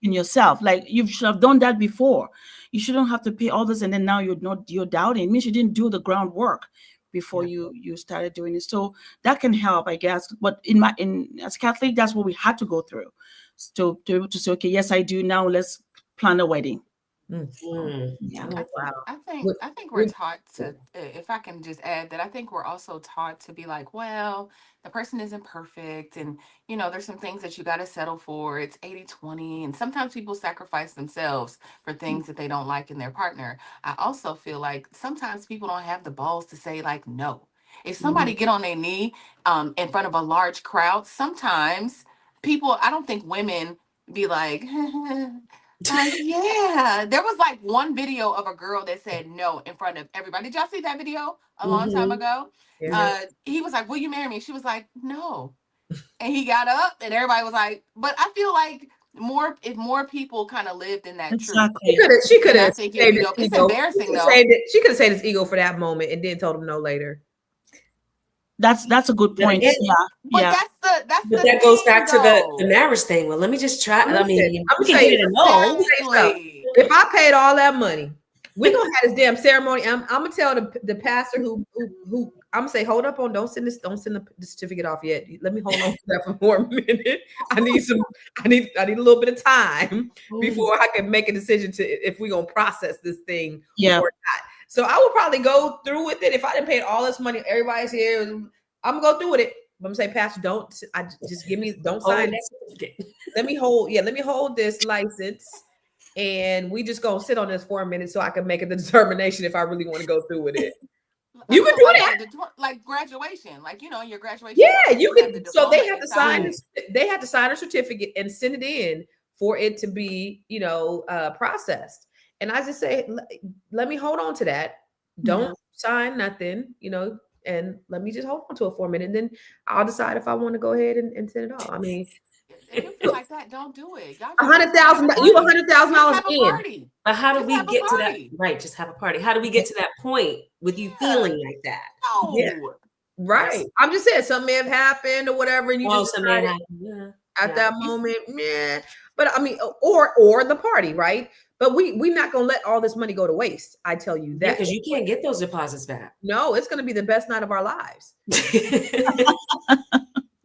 in yourself. Like you should have done that before. You shouldn't have to pay all this and then now you're doubting. It means you didn't do the groundwork before you started doing it. So that can help, I guess. But as a Catholic, that's what we had to go through. So to be able to say, okay, yes, I do. Now let's plan a wedding. Yeah. I think we're taught to, if I can just add that, I think we're also taught to be like, well, the person isn't perfect. And, there's some things that you got to settle for. It's 80-20. And sometimes people sacrifice themselves for things that they don't like in their partner. I also feel like sometimes people don't have the balls to say like, no. If somebody get on their knee in front of a large crowd, sometimes people, I don't think women be like, yeah, there was like one video of a girl that said no in front of everybody. Did y'all see that video a long time ago? Yeah. He was like, will you marry me? She was like, no. And he got up and everybody was like, but I feel like if more people kind of lived in that truth. She could have saved it's embarrassing though. She could have saved his ego for that moment and then told him no later. That's a good point. But that goes back to the marriage thing. Well, let me just try. I'm if I paid all that money, we're gonna have this damn ceremony. I'm gonna tell the pastor who I'm gonna say, hold up don't send the certificate off yet. Let me hold on to that for more a minute. I need a little bit of time before I can make a decision to if we're gonna process this thing or not. So I would probably go through with it if I didn't pay all this money. Everybody's here. I'm gonna go through with it. But I'm gonna say, Pastor, don't sign it. Let me hold this license, and we just gonna sit on this for a minute so I can make a determination if I really want to go through with it. You can do that, like graduation, like your graduation. Yeah, you can. So they have to sign. They have to sign a certificate and send it in for it to be, processed. And I just say, let me hold on to that. Don't sign nothing, and let me just hold on to it for a minute. And then I'll decide if I want to go ahead and send it off. I mean, if you feel like that, don't do it. $100,000. You $100,000 in. But how do we get to that? Right, just have a party. How do we get to that point with you feeling like that? No. Yeah. Right. I'm just saying something may have happened or whatever, and you just decided at that moment, But I mean, or the party, right? But we're not gonna let all this money go to waste. I tell you that, because you can't get those deposits back. No, it's gonna be the best night of our lives.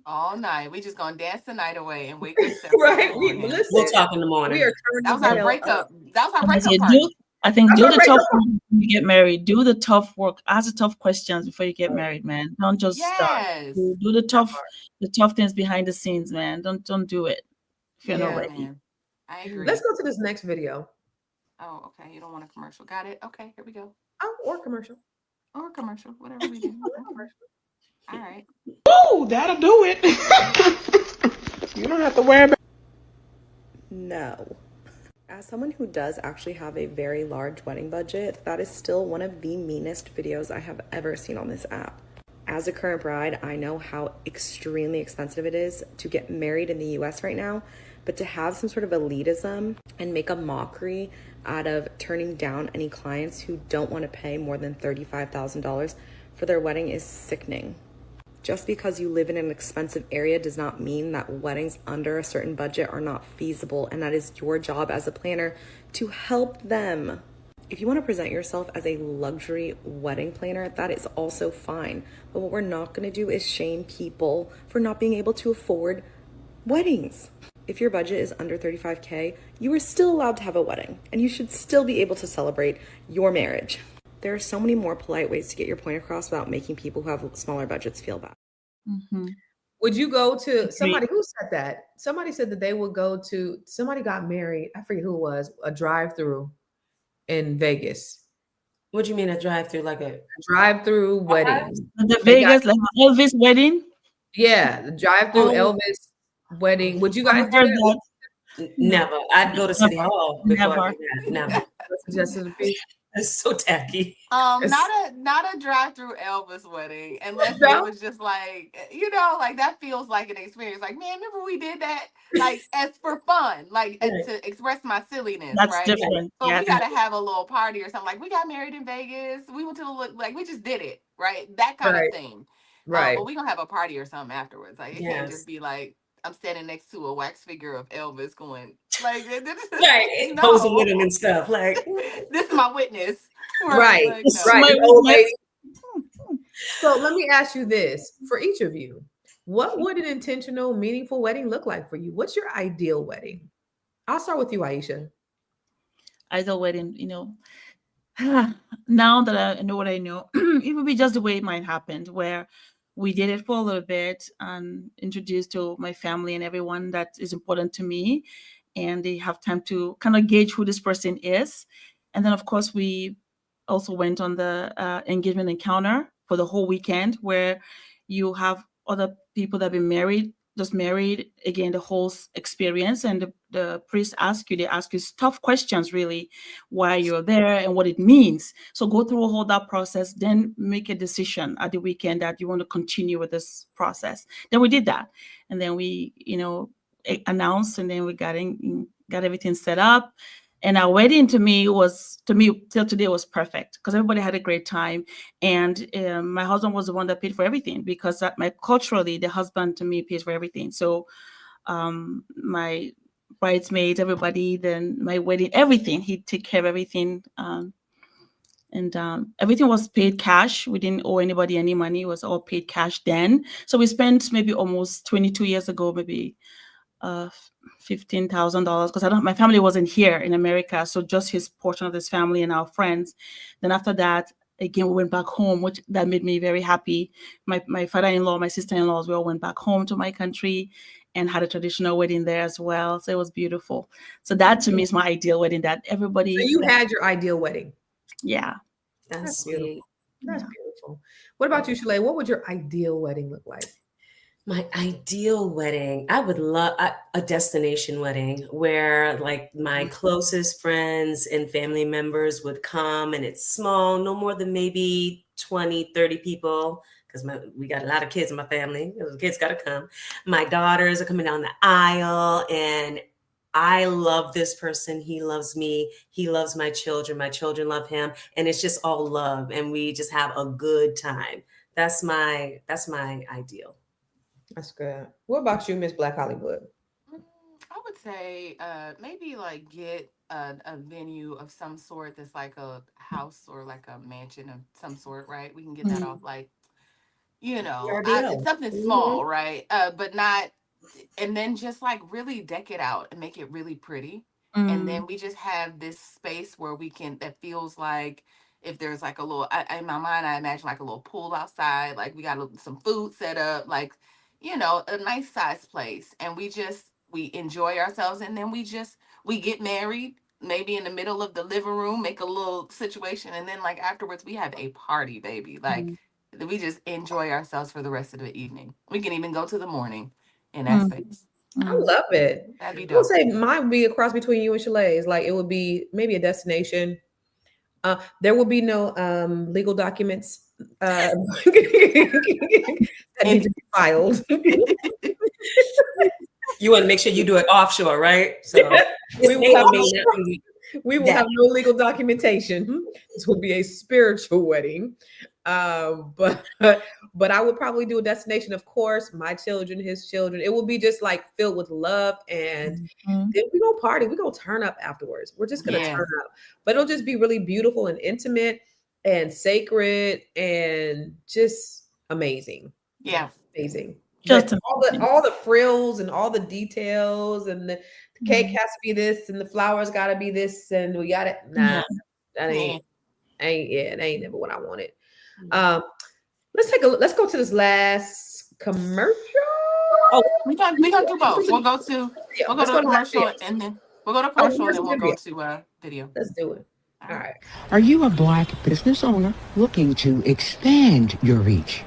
All night, we just gonna dance the night away and wake up. Right. We'll talk in the morning. That was our breakup. That was our breakup party. I think do the tough work before you get married. Do the tough work. Ask the tough questions before you get married, man. Don't just start. Do the tough things behind the scenes, man. Don't do it if you're not ready. Man. I agree. Let's go to this next video. Oh, okay. You don't want a commercial. Got it. Okay, here we go. Oh, or commercial. Or commercial. Whatever we do. All right. Oh, that'll do it. You don't have to worry about. No. As someone who does actually have a very large wedding budget, that is still one of the meanest videos I have ever seen on this app. As a current bride, I know how extremely expensive it is to get married in the US right now, but to have some sort of elitism and make a mockery out of turning down any clients who don't want to pay more than $35,000 for their wedding is sickening. Just because you live in an expensive area does not mean that weddings under a certain budget are not feasible, and that is your job as a planner to help them. If you want to present yourself as a luxury wedding planner, that is also fine. But what we're not going to do is shame people for not being able to afford weddings. If your budget is under $35K, you are still allowed to have a wedding, and you should still be able to celebrate your marriage. There are so many more polite ways to get your point across without making people who have smaller budgets feel bad. Mm-hmm. Would you go to Agree. somebody who said that? Somebody said that they would go to somebody got married. I forget who it was, a drive-through in Vegas. What do you mean a drive-through? Like a Drive-through wedding. The They got, Vegas, like Elvis wedding. yeah, the drive-through oh, Elvis wedding. Would you I've guys do heard that? that. never. I'd go to City Never. Hall before I Never. do that. Never. Suggested a piece. That's so tacky. Not a drive-through Elvis wedding, unless it No? was just like, like that feels like an experience. Like, man, remember we did that, like as for fun, like Right. to express my silliness, That's right? different. But Yeah. we got to have a little party or something. Like we got married in Vegas. We went to like we just did it, right? That kind Right. of thing. Right. But we gonna have a party or something afterwards. Like it can't Yes. just be like I'm standing next to a wax figure of Elvis, going like, Right. no, Posing with him and stuff. Like, this is my witness. Right. Like, no. Right. My- An old my- lady. So let me ask you this for each of you. What would an intentional, meaningful wedding look like for you? What's your ideal wedding? I'll start with you, Aisha. Ideal wedding, now that I know what I know, it would be just the way mine happened, where we did it for a little bit and introduced to my family and everyone that is important to me. And they have time to kind of gauge who this person is. And then, of course, we also went on the engagement encounter for the whole weekend, where you have other people that have been married, just married, again, the whole experience. And the priest they ask you tough questions, really, why you're there and what it means. So go through all that process, then make a decision at the weekend that you want to continue with this process. Then we did that. And then we, announced, and then we got everything set up. And our wedding to me till today was perfect, because everybody had a great time. And my husband was the one that paid for everything, because culturally, the husband to me pays for everything. So my bridesmaids, everybody, then my wedding, everything, he'd take care of everything. And everything was paid cash. We didn't owe anybody any money. It was all paid cash then. So we spent maybe almost 22 years ago, maybe $15,000, because my family wasn't here in America, so just his portion of his family and our friends. Then after that, again, we went back home, which that made me very happy. My father-in-law, my sister-in-laws, we all went back home to my country and had a traditional wedding there as well. So it was beautiful. So that to me is my ideal wedding. That everybody. So you had your ideal wedding. Yeah, that's beautiful. That's beautiful. What about you, Shalay? What would your ideal wedding look like? My ideal wedding, I would love a destination wedding where like my closest friends and family members would come, and it's small, no more than maybe 20, 30 people, because we got a lot of kids in my family. The kids got to come. My daughters are coming down the aisle, and I love this person. He loves me. He loves my children. My children love him. And it's just all love, and we just have a good time. That's my ideal. That's good. What about you, Miss Black Hollywood? I would say maybe like get a venue of some sort that's like a house or like a mansion of some sort, right? We can get that off like, it's something small, right? But not, and then just like really deck it out and make it really pretty. And then we just have this space where that feels like, if there's like a little, in my mind, I imagine like a little pool outside, like we got some food set up, like, a nice size place. And we enjoy ourselves. And then we get married, maybe in the middle of the living room, make a little situation. And then like afterwards, we have a party, baby. Like we just enjoy ourselves for the rest of the evening. We can even go to the morning in that space. I love it. That'd be I would dope. say mine would be a cross between you and Shalay's. Like it would be maybe a destination. There will be no legal documents that need to be filed. You want to make sure you do it offshore, right? So we will have no legal documentation. This will be a spiritual wedding. But I would probably do a destination, of course, my children, his children. It will be just like filled with love, and then we go party. We go turn up afterwards. We're just gonna turn up, but it'll just be really beautiful and intimate and sacred and just amazing. Yeah, amazing. Just all the frills and all the details, and the cake has to be this, and the flowers got to be this, and we got it. Nah, that ain't never what I wanted. Let's go to this last commercial. Oh, we gonna do both. We'll go to Let's go to commercial video. and then we'll go to Oh, commercial and here's then the we'll go video. to video. Let's do it. All right. Are you a Black business owner looking to expand your reach?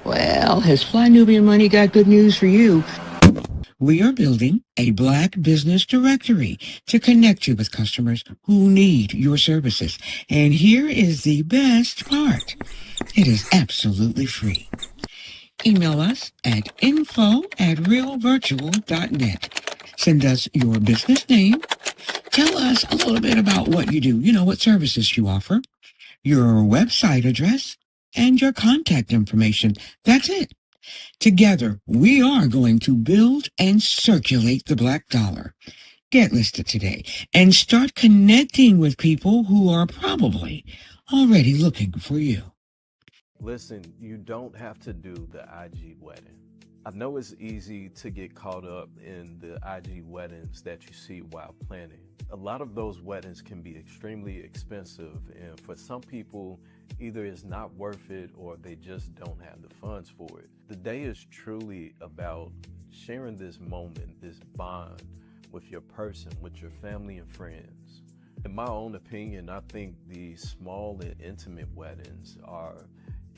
Well, has Fly Nubian Money got good news for you? We are building a Black business directory to connect you with customers who need your services. And here is the best part. It is absolutely free. Email us at info@realvirtual.net. Send us your business name. Tell us a little bit about what you do, what services you offer, your website address, and your contact information. That's it. Together, we are going to build and circulate the Black dollar. Get listed today and start connecting with people who are probably already looking for you. Listen, you don't have to do the IG wedding. I know it's easy to get caught up in the IG weddings that you see while planning. A lot of those weddings can be extremely expensive, and for some people, either it's not worth it or they just don't have the funds for it. The day is truly about sharing this moment, this bond with your person, with your family and friends. In my own opinion, I think the small and intimate weddings are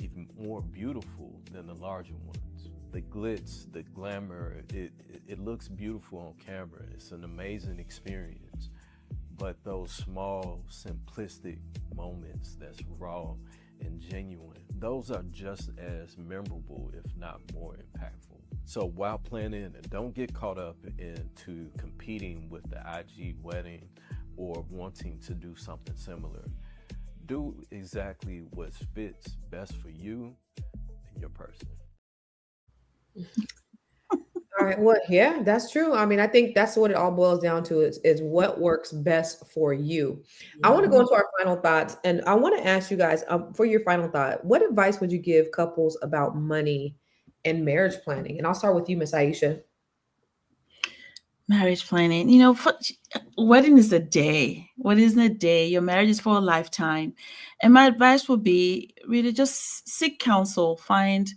even more beautiful than the larger ones. The glitz, the glamour, it looks beautiful on camera. It's an amazing experience. But those small, simplistic moments that's raw and genuine, those are just as memorable, if not more impactful. So while planning, don't get caught up into competing with the IG wedding or wanting to do something similar. Do exactly what fits best for you and your person. All right. Well, yeah, that's true. I mean, I think that's what it all boils down to is what works best for you. I want to go into our final thoughts, and I want to ask you guys for your final thought, what advice would you give couples about money and marriage planning? And I'll start with you, Miss Aisha. Marriage planning, wedding is a day. What is a day? Your marriage is for a lifetime. And my advice would be really just seek counsel, find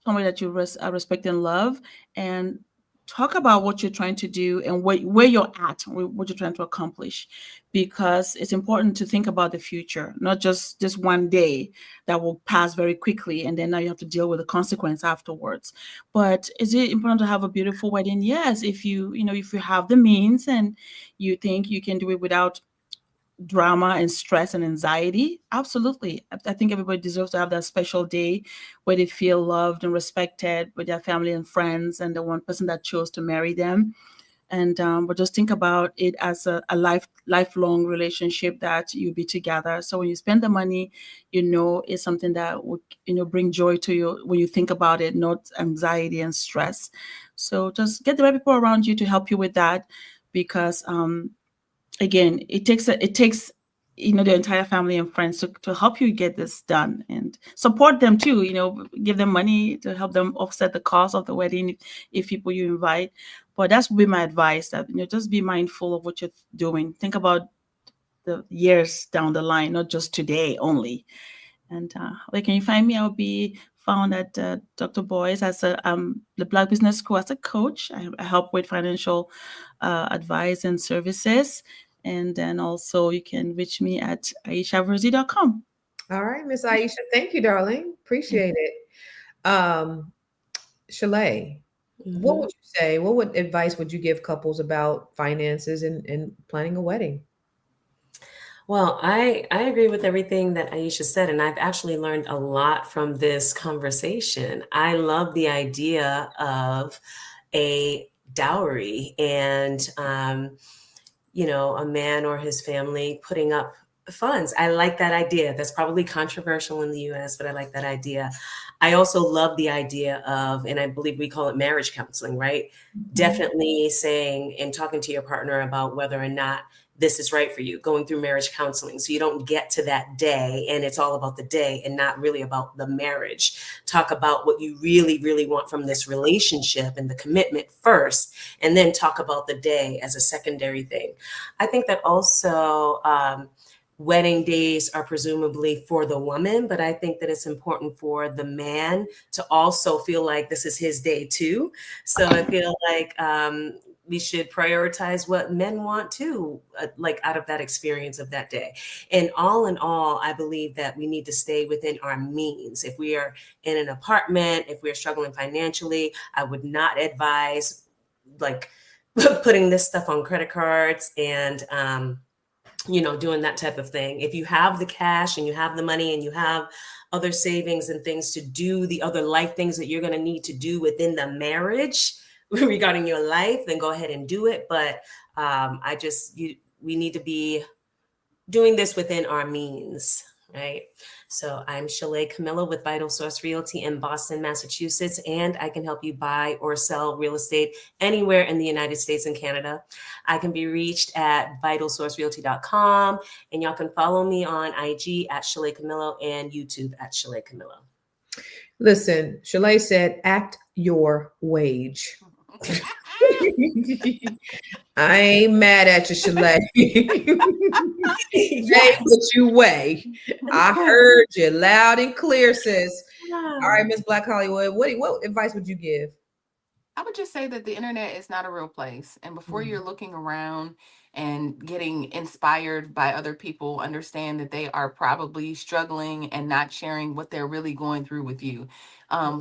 somebody that you respect and love, and talk about what you're trying to do and where you're at, what you're trying to accomplish, because it's important to think about the future, not just one day that will pass very quickly and then now you have to deal with the consequence afterwards. But is it important to have a beautiful wedding? Yes, if you have the means and you think you can do it without drama and stress and anxiety, absolutely. I think everybody deserves to have that special day where they feel loved and respected with their family and friends and the one person that chose to marry them. And but just think about it as a lifelong relationship that you'll be together. So when you spend the money, it's something that would bring joy to you when you think about it, not anxiety and stress. So just get the right people around you to help you with that, because again, it takes the entire family and friends to help you get this done, and support them too. Give them money to help them offset the cost of the wedding if people you invite. But that's would be my advice, that just be mindful of what you're doing. Think about the years down the line, not just today only. And where can you find me? I'll be found at Dr. Boyce as the Black Business School as a coach. I help with financial advice and services. And then also you can reach me at aishaverzi.com. All right, Miss Aisha. Thank you, darling. Appreciate it. Shalay, what would you say? What advice would you give couples about finances and planning a wedding? Well, I agree with everything that Aisha said, and I've actually learned a lot from this conversation. I love the idea of a dowry and, a man or his family putting up funds. I like that idea. That's probably controversial in the US, but I like that idea. I also love the idea of, and I believe we call it marriage counseling, right? Definitely saying and talking to your partner about whether or not this is right for you, going through marriage counseling. So you don't get to that day and it's all about the day and not really about the marriage. Talk about what you really, really want from this relationship and the commitment first, and then talk about the day as a secondary thing. I think that also wedding days are presumably for the woman, but I think that it's important for the man to also feel like this is his day too. So I feel like we should prioritize what men want too, like out of that experience of that day. And all in all, I believe that we need to stay within our means. If we are in an apartment, if we're struggling financially, I would not advise like putting this stuff on credit cards and doing that type of thing. If you have the cash and you have the money and you have other savings and things to do the other life things that you're going to need to do within the marriage regarding your life, then go ahead and do it. But we need to be doing this within our means, right? So I'm Shalay Camilla with Vital Source Realty in Boston, Massachusetts, and I can help you buy or sell real estate anywhere in the United States and Canada. I can be reached at vitalsourcerealty.com, and y'all can follow me on IG at Shalay Camillo and YouTube at Shalay Camillo. Listen, Shalay said, act your wage. I ain't mad at you, Shalay. Say what you weigh. I heard you loud and clear, sis. All right, Miss Black Hollywood, what advice would you give? I would just say that the internet is not a real place. And before you're looking around and getting inspired by other people, understand that they are probably struggling and not sharing what they're really going through with you.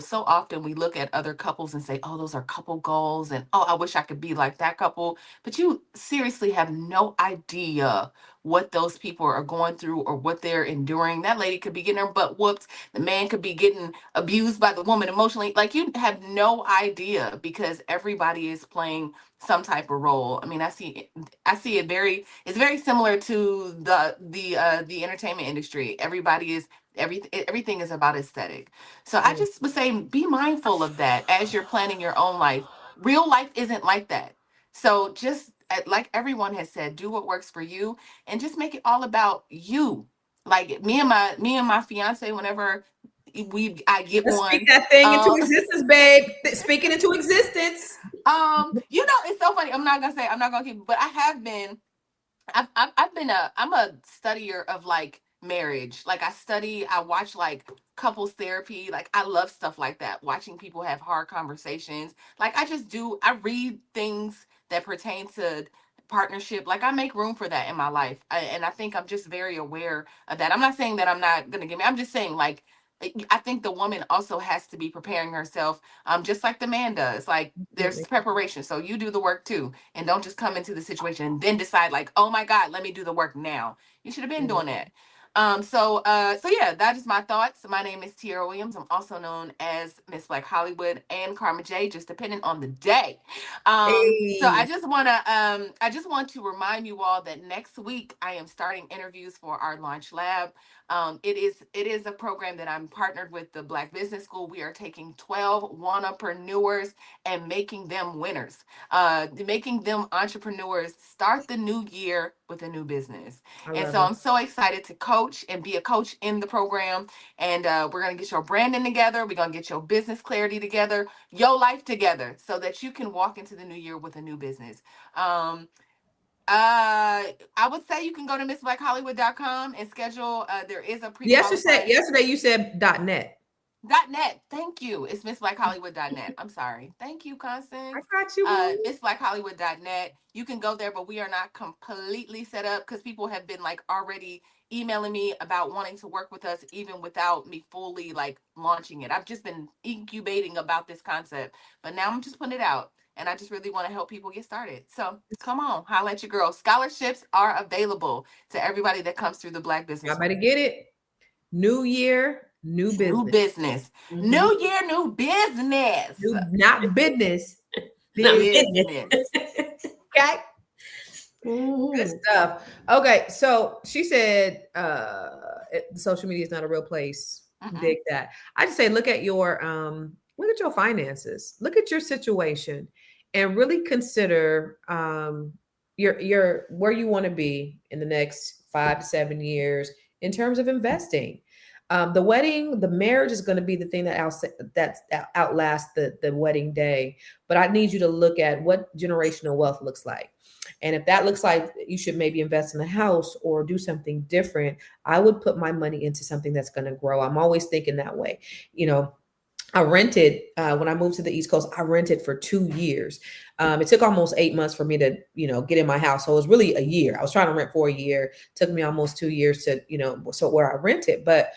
So often we look at other couples and say, oh, those are couple goals. And, oh, I wish I could be like that couple. But you seriously have no idea what those people are going through or what they're enduring. That lady could be getting her butt whooped. The man could be getting abused by the woman emotionally. Like, you have no idea, because everybody is playing some type of role. I mean, I see it it's very similar to the entertainment industry. Everything is about aesthetic. So I just would say, be mindful of that as you're planning your own life. Real life isn't like that. So just like everyone has said, do what works for you and just make it all about you. Like me and my fiance, whenever I get Let's one. speak that thing into existence, babe. Speak it into existence. It's so funny. I'm not gonna keep, but I'm a studier of like marriage. Like I watch like couples therapy. Like I love stuff like that. Watching people have hard conversations. Like I read things that pertain to partnership. Like I make room for that in my life. And I think I'm just very aware of that. I'm not saying that I'm not going to get married. I'm just saying, like, I think the woman also has to be preparing herself, just like the man does. Like there's preparation. So you do the work too. And don't just come into the situation and then decide like, oh my God, let me do the work now. You should have been doing that. So yeah, that is my thoughts. My name is Tiara Williams. I'm also known as Miss Black Hollywood and Karma J, just depending on the day. So I just want to remind you all that next week I am starting interviews for our Launch Lab. It is a program that I'm partnered with the Black Business School. We are taking 12 wannapreneurs and making them winners, making them entrepreneurs, start the new year with a new business. And so I'm so excited to coach and be a coach in the program. And we're going to get your branding together. We're going to get your business clarity together, your life together, so that you can walk into the new year with a new business. I would say you can go to MissBlackHollywood.com and schedule. There is a Yesterday you said .net. .net. Thank you. It's MissBlackHollywood.net. I'm sorry. Thank you, Constance. I got you. MissBlackHollywood.net. You can go there, but we are not completely set up because people have been like already emailing me about wanting to work with us even without me fully like launching it. I've just been incubating about this concept, but now I'm just putting it out. And I just really want to help people get started. So come on, holla at your girl. Scholarships are available to everybody that comes through the Black Business. I better get it. New year, new business. New business. Mm-hmm. New year, new business. Not business. Business. Okay. Mm-hmm. Good stuff. Okay, so she said social media is not a real place. Dig that. I just say look at your finances, look at your situation, and really consider your where you want to be in the next 5 to 7 years in terms of investing. The marriage is going to be the thing that outlasts the wedding day. But I need you to look at what generational wealth looks like. And if that looks like you should maybe invest in a house or do something different, I would put my money into something that's going to grow. I'm always thinking that way. You know, I rented when I moved to the East Coast, I rented for 2 years. It took almost 8 months for me to, you know, get in my house. So it was really a year. I was trying to rent for a year. It took me almost 2 years to, you know, so where I rented. But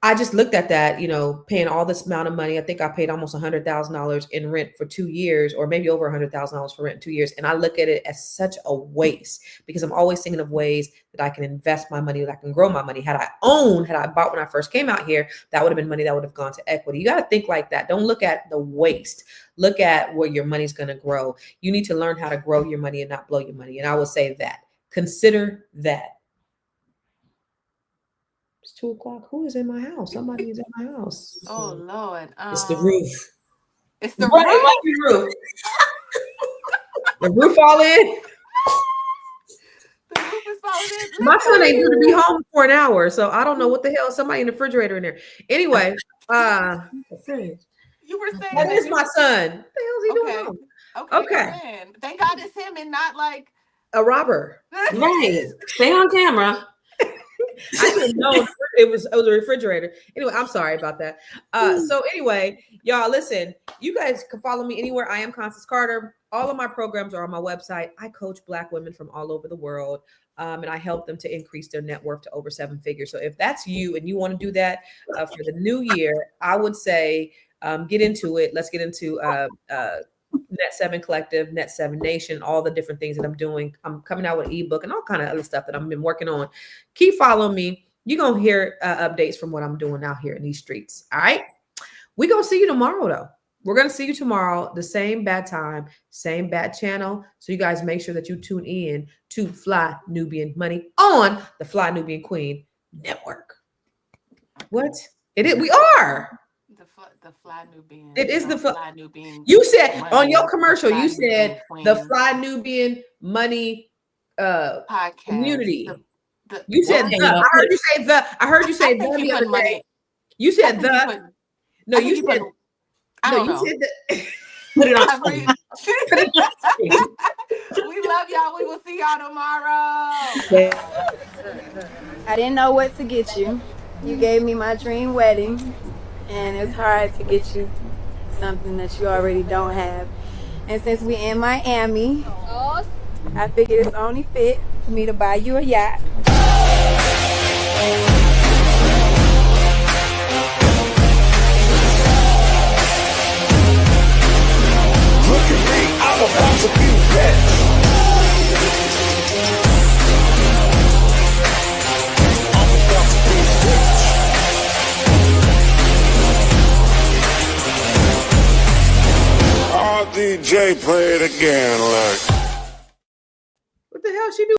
I just looked at that, you know, paying all this amount of money. I think I paid almost $100,000 in rent for 2 years, or maybe over $100,000 for rent in 2 years. And I look at it as such a waste because I'm always thinking of ways that I can invest my money, that I can grow my money. Had I bought when I first came out here, that would have been money that would have gone to equity. You got to think like that. Don't look at the waste. Look at where your money's going to grow. You need to learn how to grow your money and not blow your money. And I would say that. Consider that. It's 2 o'clock. Who is in my house? Somebody is in my house. Oh Lord. It's the roof. It's the Right, roof. like the roof. The roof all in. The roof is falling in. My son ain't due to be home for an hour, so I don't know what the hell. Somebody in the refrigerator in there. Anyway, You were saying that is my son. What the hell is he doing? Okay. Man. Thank God it's him and not like a robber. Right. Stay on camera. I didn't know it was a refrigerator. Anyway, I'm sorry about that. So anyway, y'all listen, you guys can follow me anywhere. I am Constance Carter. All of my programs are on my website. I coach Black women from all over the world. And I help them to increase their net worth to over 7 figures. So if that's you and you want to do that for the new year, I would say get into it. Let's get into Net 7 Collective, Net 7 Nation, all the different things that I'm doing. I'm coming out with an ebook and all kind of other stuff that I've been working on. Keep following me. You're going to hear updates from what I'm doing out here in these streets. All right. We're going to see you tomorrow, though. We're going to see you tomorrow, the same bad time, same bad channel. So you guys make sure that you tune in to Fly Nubian Money on the Fly Nubian Queen Network. What? It is. We are. The Fly Nubian. It is the Fly Nubian. You said Money, on your commercial, you said Queen. the Fly Nubian Money podcast community. You said the. I heard you say the. I heard you say the the other day. You said the. No, you said. I don't know. You said the. Put it on. We love y'all. We will see y'all tomorrow. I didn't know what to get you. You gave me my dream wedding, and it's hard to get you something that you already don't have. And since we're in Miami, I figured it's only fit for me to buy you a yacht. Look at me, I'm about to be rich. I'm about to be rich. DJ play it again, like. What the hell she do?